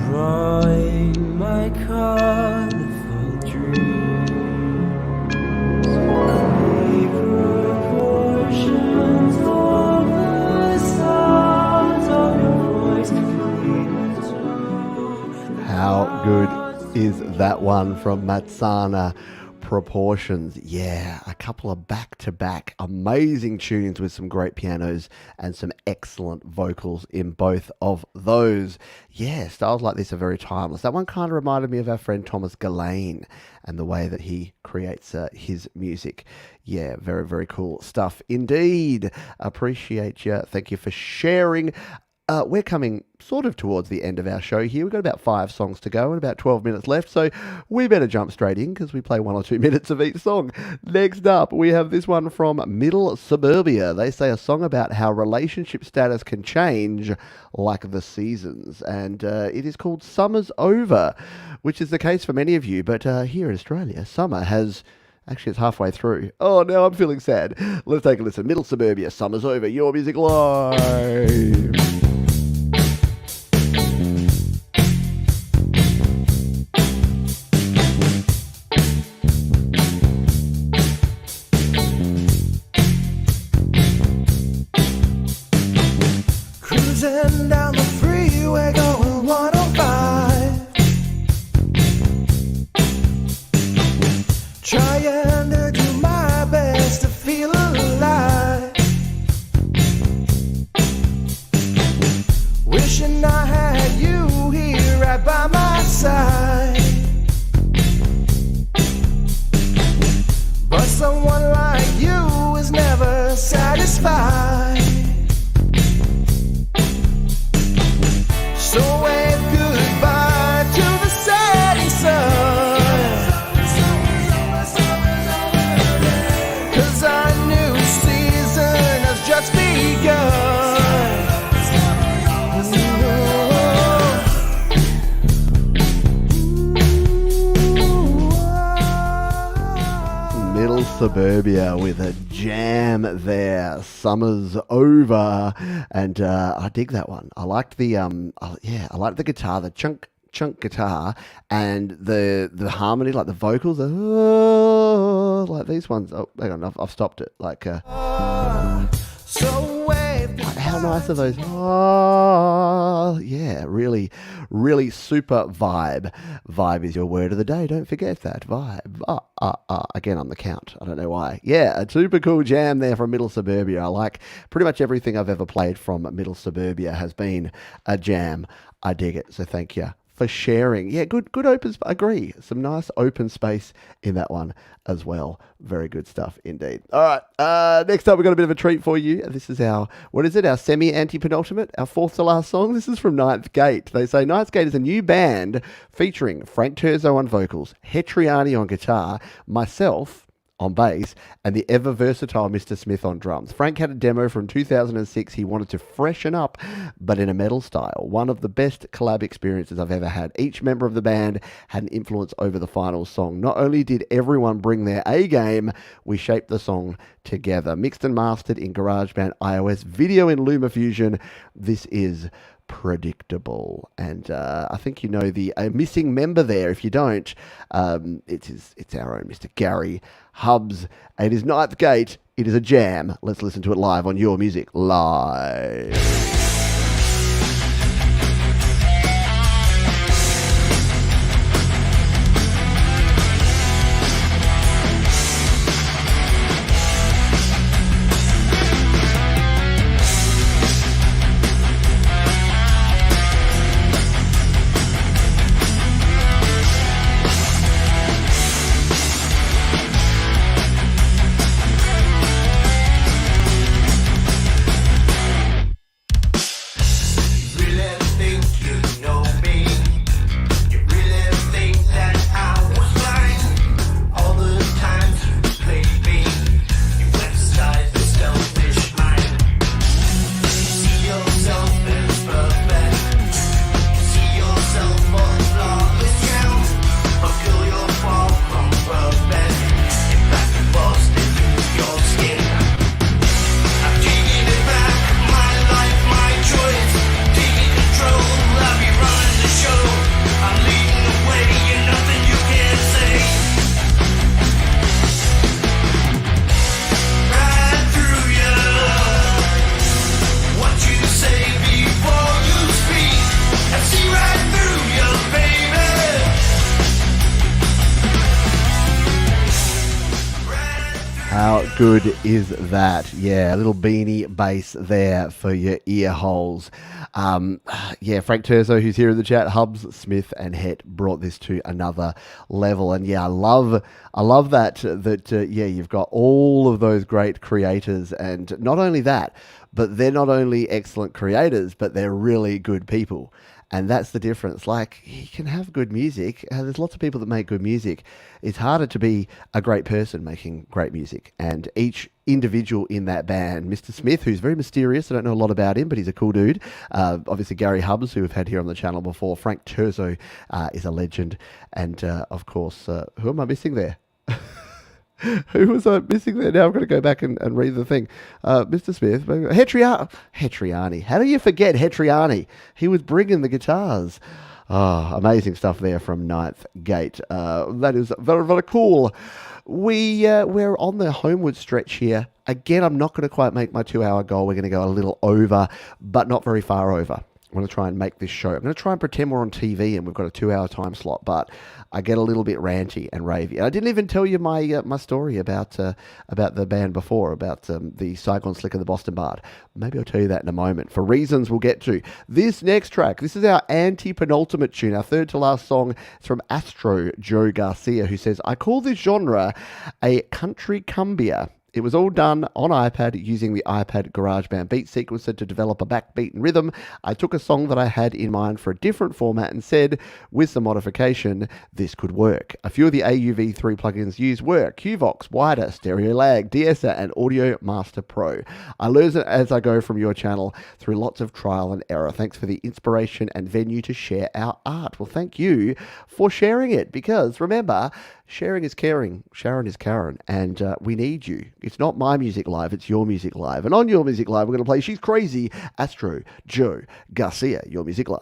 Speaker 3: Drawing my colorful dreams. The proportions of the sounds of your voice.
Speaker 2: How good is that one from Matsana? Proportions. Yeah, a couple of back-to-back amazing tunes with some great pianos and some excellent vocals in both of those. Yeah, styles like this are very timeless. That one kind of reminded me of our friend Thomas Gillane and the way that he creates his music. Yeah, very, very cool stuff indeed. Appreciate you. Thank you for sharing. We're coming sort of towards the end of our show here. We've got about 5 songs to go and about 12 minutes left, so we better jump straight in because we play 1 or 2 minutes of each song. Next up, we have this one from Middle Suburbia. They say a song about how relationship status can change like the seasons, and it is called Summer's Over, which is the case for many of you, but here in Australia, summer has... Actually, it's halfway through. Oh, now I'm feeling sad. Let's take a listen. Middle Suburbia, Summer's Over, Your Music Live.
Speaker 5: Cruising down the freeway going 105, trying to do my best to feel alive, wishing I had you here right by my side, but someone like you is never satisfied. So wave goodbye to the setting sun, 'cause our new season has just begun.
Speaker 2: Middle Suburbia with a jam there. Summer's Over, and I dig that one. I liked the I liked the guitar, the chunk guitar, and the harmony, like the vocals, like these ones. Oh, hang on, I've stopped it. Like,
Speaker 5: So wave
Speaker 2: how nice are those? Oh, yeah, really, really super vibe. Vibe is your word of the day. Don't forget that. Vibe. Again on the count. I don't know why. Yeah, a super cool jam there from Middle Suburbia. I like pretty much everything I've ever played from Middle Suburbia has been a jam. I dig it. So thank you for sharing. Yeah, good open. Agree. Some nice open space in that one as well. Very good stuff indeed. All right. Next up, we've got a bit of a treat for you. This is our semi-anti-penultimate, our 4th to last song. This is from Ninth Gate. They say Ninth Gate is a new band featuring Frank Terzo on vocals, Hetriani on guitar, myself on bass, and the ever-versatile Mr. Smith on drums. Frank had a demo from 2006 he wanted to freshen up, but in a metal style. One of the best collab experiences I've ever had. Each member of the band had an influence over the final song. Not only did everyone bring their A-game, we shaped the song together. Mixed and mastered in GarageBand iOS, video in LumaFusion. This is predictable, and I think you know the missing member there. If you don't, it's our own Mr. Gary Hubbs. It is Ninth Gate. It is a jam. Let's listen to it live on Your Music Live. How good is that? Yeah, a little beanie bass there for your ear holes. Yeah, Frank Terzo, who's here in the chat, Hubs, Smith, and Het brought this to another level. And yeah, I love that. Yeah, you've got all of those great creators, and not only that, but they're not only excellent creators, but they're really good people. And that's the difference. Like, you can have good music. There's lots of people that make good music. It's harder to be a great person making great music. And each individual in that band, Mr. Smith, who's very mysterious, I don't know a lot about him, but he's a cool dude. Obviously, Gary Hubbs, who we've had here on the channel before. Frank Terzo is a legend. And, of course, who am I missing there? Who was I missing there? Now I've got to go back and read the thing. Mr. Smith, Hetriani. How do you forget Hetriani? He was bringing the guitars. Oh, amazing stuff there from Ninth Gate. That is very, very cool. We're on the homeward stretch here. Again, I'm not going to quite make my 2-hour goal. We're going to go a little over, but not very far over. I'm going to try and make this show. I'm going to try and pretend we're on TV and we've got a 2-hour time slot, but I get a little bit ranty and ravey. And I didn't even tell you my story about the band before, about the Saigon Slick and the Boston Bard. Maybe I'll tell you that in a moment, for reasons we'll get to. This next track, this is our anti-penultimate tune, our third to last song. It's from Astro Joe Garcia, who says, I call this genre a country cumbia. It was all done on iPad using the iPad GarageBand beat sequencer to develop a backbeat and rhythm. I took a song that I had in mind for a different format and said, with some modification, this could work. A few of the AUV3 plugins used were QVox, Wider, Stereo Lag, DSer, and Audio Master Pro. I learn as I go from your channel through lots of trial and error. Thanks for the inspiration and venue to share our art. Well, thank you for sharing it, because remember, sharing is caring, Sharon is Karen, and we need you. It's not my music live, it's your music live. And on your music live, we're going to play She's Crazy, Astro Joe Garcia, your music live.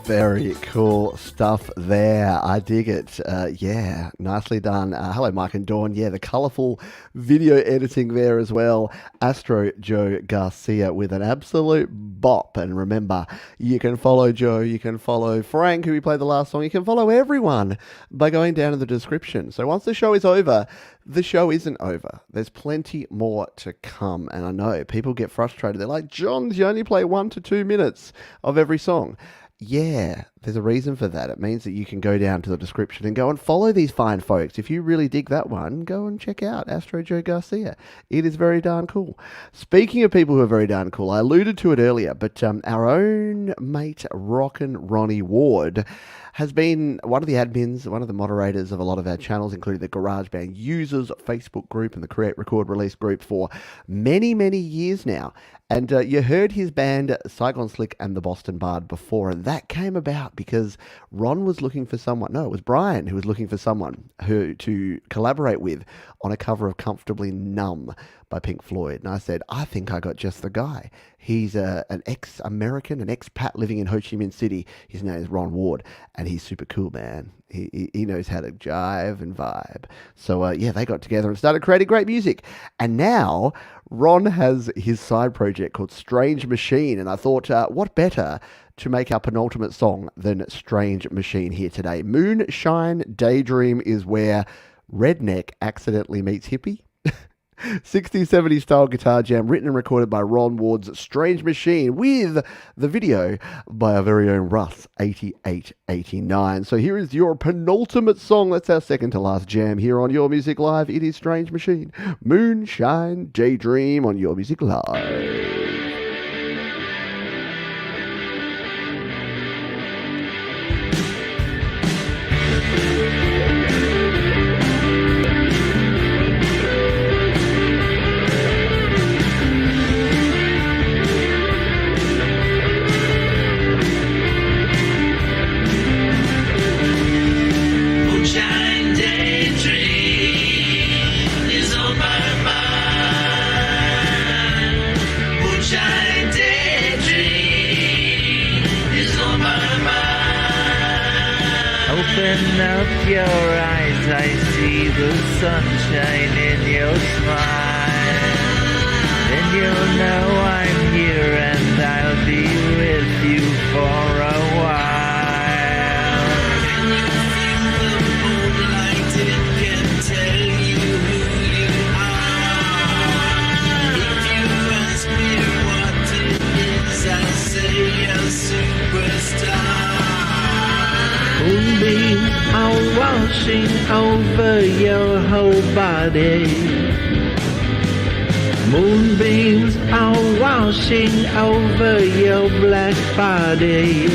Speaker 2: Very cool stuff there. I dig it. Yeah, nicely done. Hello, Mike and Dawn. Yeah, the colourful video editing there as well. Astro Joe Garcia with an absolute bop. And remember, you can follow Joe, you can follow Frank, who we played the last song. You can follow everyone by going down in the description. So once the show is over, the show isn't over. There's plenty more to come. And I know people get frustrated. They're like, John, you only play 1 to 2 minutes of every song. Yeah, there's a reason for that. It means that you can go down to the description and go and follow these fine folks. If you really dig that one, go and check out Astro Joe Garcia. It is very darn cool. Speaking of people who are very darn cool, I alluded to it earlier, but our own mate, Rockin' Ronnie Ward, has been one of the admins, one of the moderators of a lot of our channels, including the GarageBand Users Facebook group and the Create, Record, Release group for many, many years now. And you heard his band Saigon Slick and the Boston Bard before, and that came about because Ron was looking for someone. No, it was Brian who was looking for someone to collaborate with on a cover of Comfortably Numb by Pink Floyd. And I said, I think I got just the guy. He's an ex-American, an expat living in Ho Chi Minh City. His name is Ron Ward, and he's super cool, man. He knows how to jive and vibe. So, yeah, they got together and started creating great music. And now Ron has his side project called Strange Machine. And I thought, what better to make our penultimate song than Strange Machine here today? Moonshine Daydream is where redneck accidentally meets hippie. 60s, 70s style guitar jam written and recorded by Ron Ward's Strange Machine with the video by our very own Russ 8889. So here is your penultimate song. That's our second to last jam here on Your Music Live. It is Strange Machine, Moonshine Daydream on Your Music Live.
Speaker 10: Moonshine daydream is on my mind. Moonshine daydream is on my mind. Open up your eyes, I see the sunshine in your smile. Then you'll know I'm here and I'll be with you for a while. Moonbeams are washing over your whole body. Moonbeams are washing over your black body.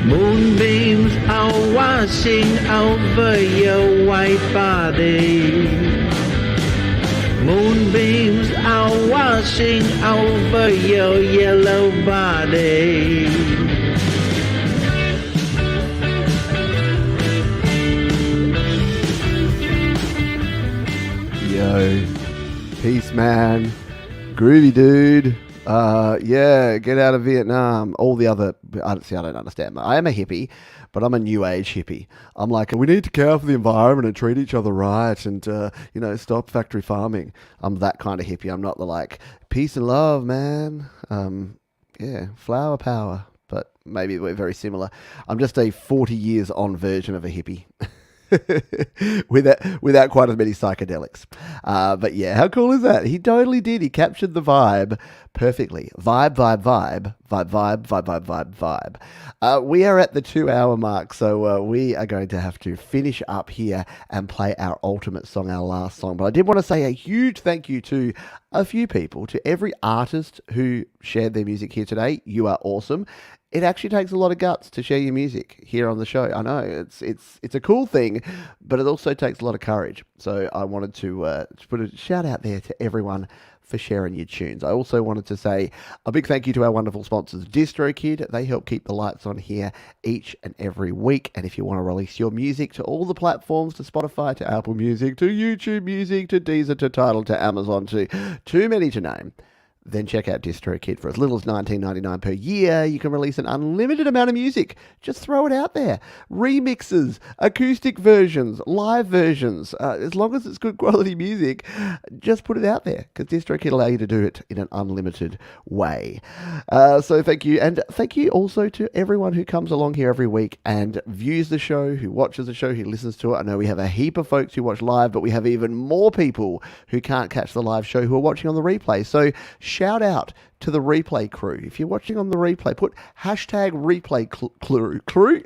Speaker 10: Moonbeams are washing over your white body. Moonbeams are washing over your yellow body.
Speaker 2: Yo, peace, man. Groovy, dude. Yeah, get out of Vietnam. All the other, I don't understand. I am a hippie, but I'm a new age hippie. I'm like, we need to care for the environment and treat each other right and, stop factory farming. I'm that kind of hippie. I'm not the like, peace and love, man. Yeah, flower power, but maybe we're very similar. I'm just a 40 years on version of a hippie. without quite as many psychedelics. But yeah, how cool is that? He totally did. He captured the vibe perfectly. Vibe. We are at the 2-hour mark, so we are going to have to finish up here and play our ultimate song, our last song. But I did want to say a huge thank you to a few people, to every artist who shared their music here today. You are awesome. It actually takes a lot of guts to share your music here on the show. I know it's a cool thing, but it also takes a lot of courage. So I wanted to put a shout out there to everyone for sharing your tunes. I also wanted to say a big thank you to our wonderful sponsors, Distrokid. They help keep the lights on here each and every week. And if you want to release your music to all the platforms, to Spotify, to Apple Music, to YouTube Music, to Deezer, to Tidal, to Amazon, to too many to name, then check out Distrokid. For as little as $19.99 per year, you can release an unlimited amount of music. Just throw it out there. Remixes, acoustic versions, live versions. As long as it's good quality music, just put it out there, because Distrokid allow you to do it in an unlimited way. So thank you. And thank you also to everyone who comes along here every week and views the show, who watches the show, who listens to it. I know we have a heap of folks who watch live, but we have even more people who can't catch the live show who are watching on the replay. So shout out to the replay crew. If you're watching on the replay, put hashtag replay crew.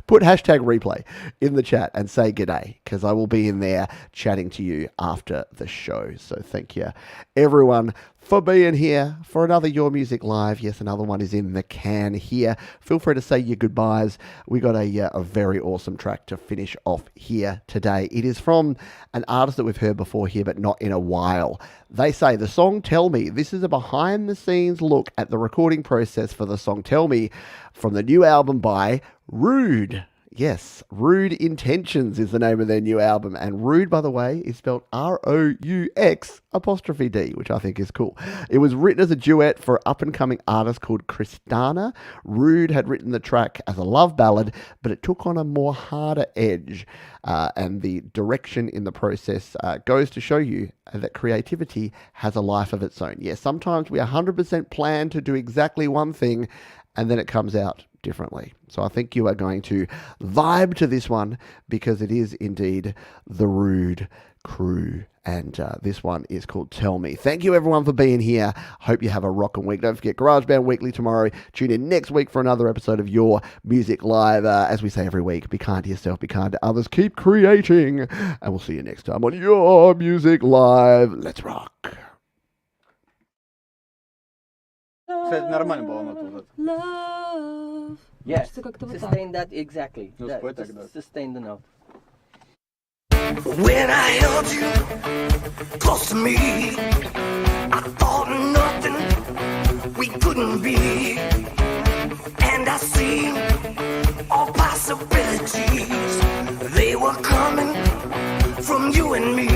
Speaker 2: Put hashtag replay in the chat and say g'day, because I will be in there chatting to you after the show. So thank you, everyone, for being here for another Your Music Live. Yes, another one is in the can here. Feel free to say your goodbyes. We got a very awesome track to finish off here today. It is from an artist that we've heard before here, but not in a while. They say the song Tell Me. This is a behind the scenes look at the recording process for the song Tell Me from the new album by Rude. Yes, Rude Intentions is the name of their new album. And Rude, by the way, is spelled ROUX''D, which I think is cool. It was written as a duet for an up-and-coming artist called Kristana. Rude had written the track as a love ballad, but it took on a more harder edge. And the direction in the process goes to show you that creativity has a life of its own. Yes, sometimes we 100% plan to do exactly one thing, and then it comes out differently. So I think you are going to vibe to this one because it is indeed the Rude Crew. And this one is called Tell Me. Thank you everyone for being here. Hope you have a rockin' week. Don't forget GarageBand Weekly tomorrow. Tune in next week for another episode of Your Music Live. As we say every week, be kind to yourself, be kind to others. Keep creating. And we'll see you next time on Your Music Live. Let's rock.
Speaker 11: Love.
Speaker 12: Yes,
Speaker 11: Хочется как-то вот так.
Speaker 12: sustain that exactly. That,
Speaker 13: спой тогда.
Speaker 12: sustain the note.
Speaker 5: When I held you close to me, I thought nothing we couldn't be. And I see all possibilities. They were coming from you and me.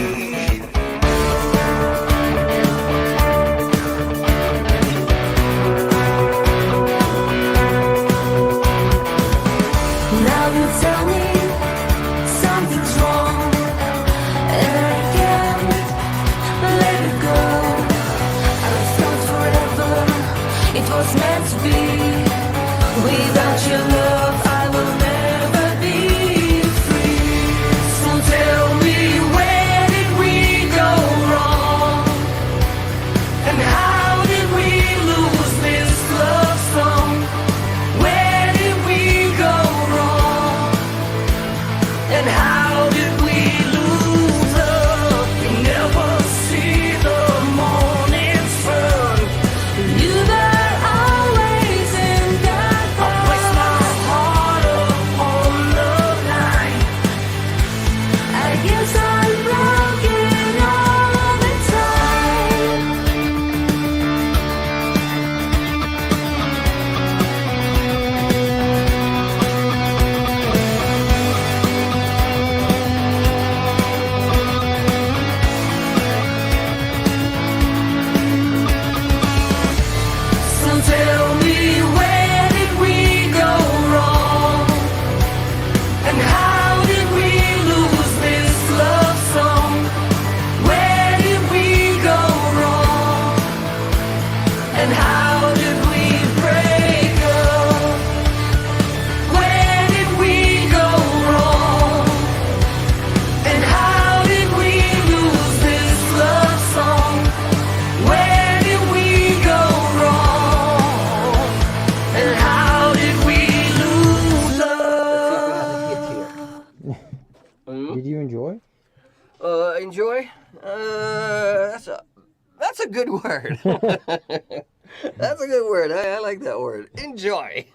Speaker 6: Now you tell me something's wrong, and I can't let it go. I was told forever it was meant to be. Without your love, I will never be free. So tell me, where did we go wrong? And how did we lose this love song? Where did we go wrong? And how did we lose love? You never see the morning sun. You were always in that I place my heart up on the line. I guess I'm broken all the time. So tell me, where did we go wrong? And how did we lose this love song? Where did we go wrong? And how did we break up? Where did we go wrong? And how did we lose this love song? Where did we go wrong? And how did we lose love?
Speaker 12: Did
Speaker 13: you enjoy?
Speaker 12: Enjoy? That's a good word. That's a good word. I like that word. Enjoy.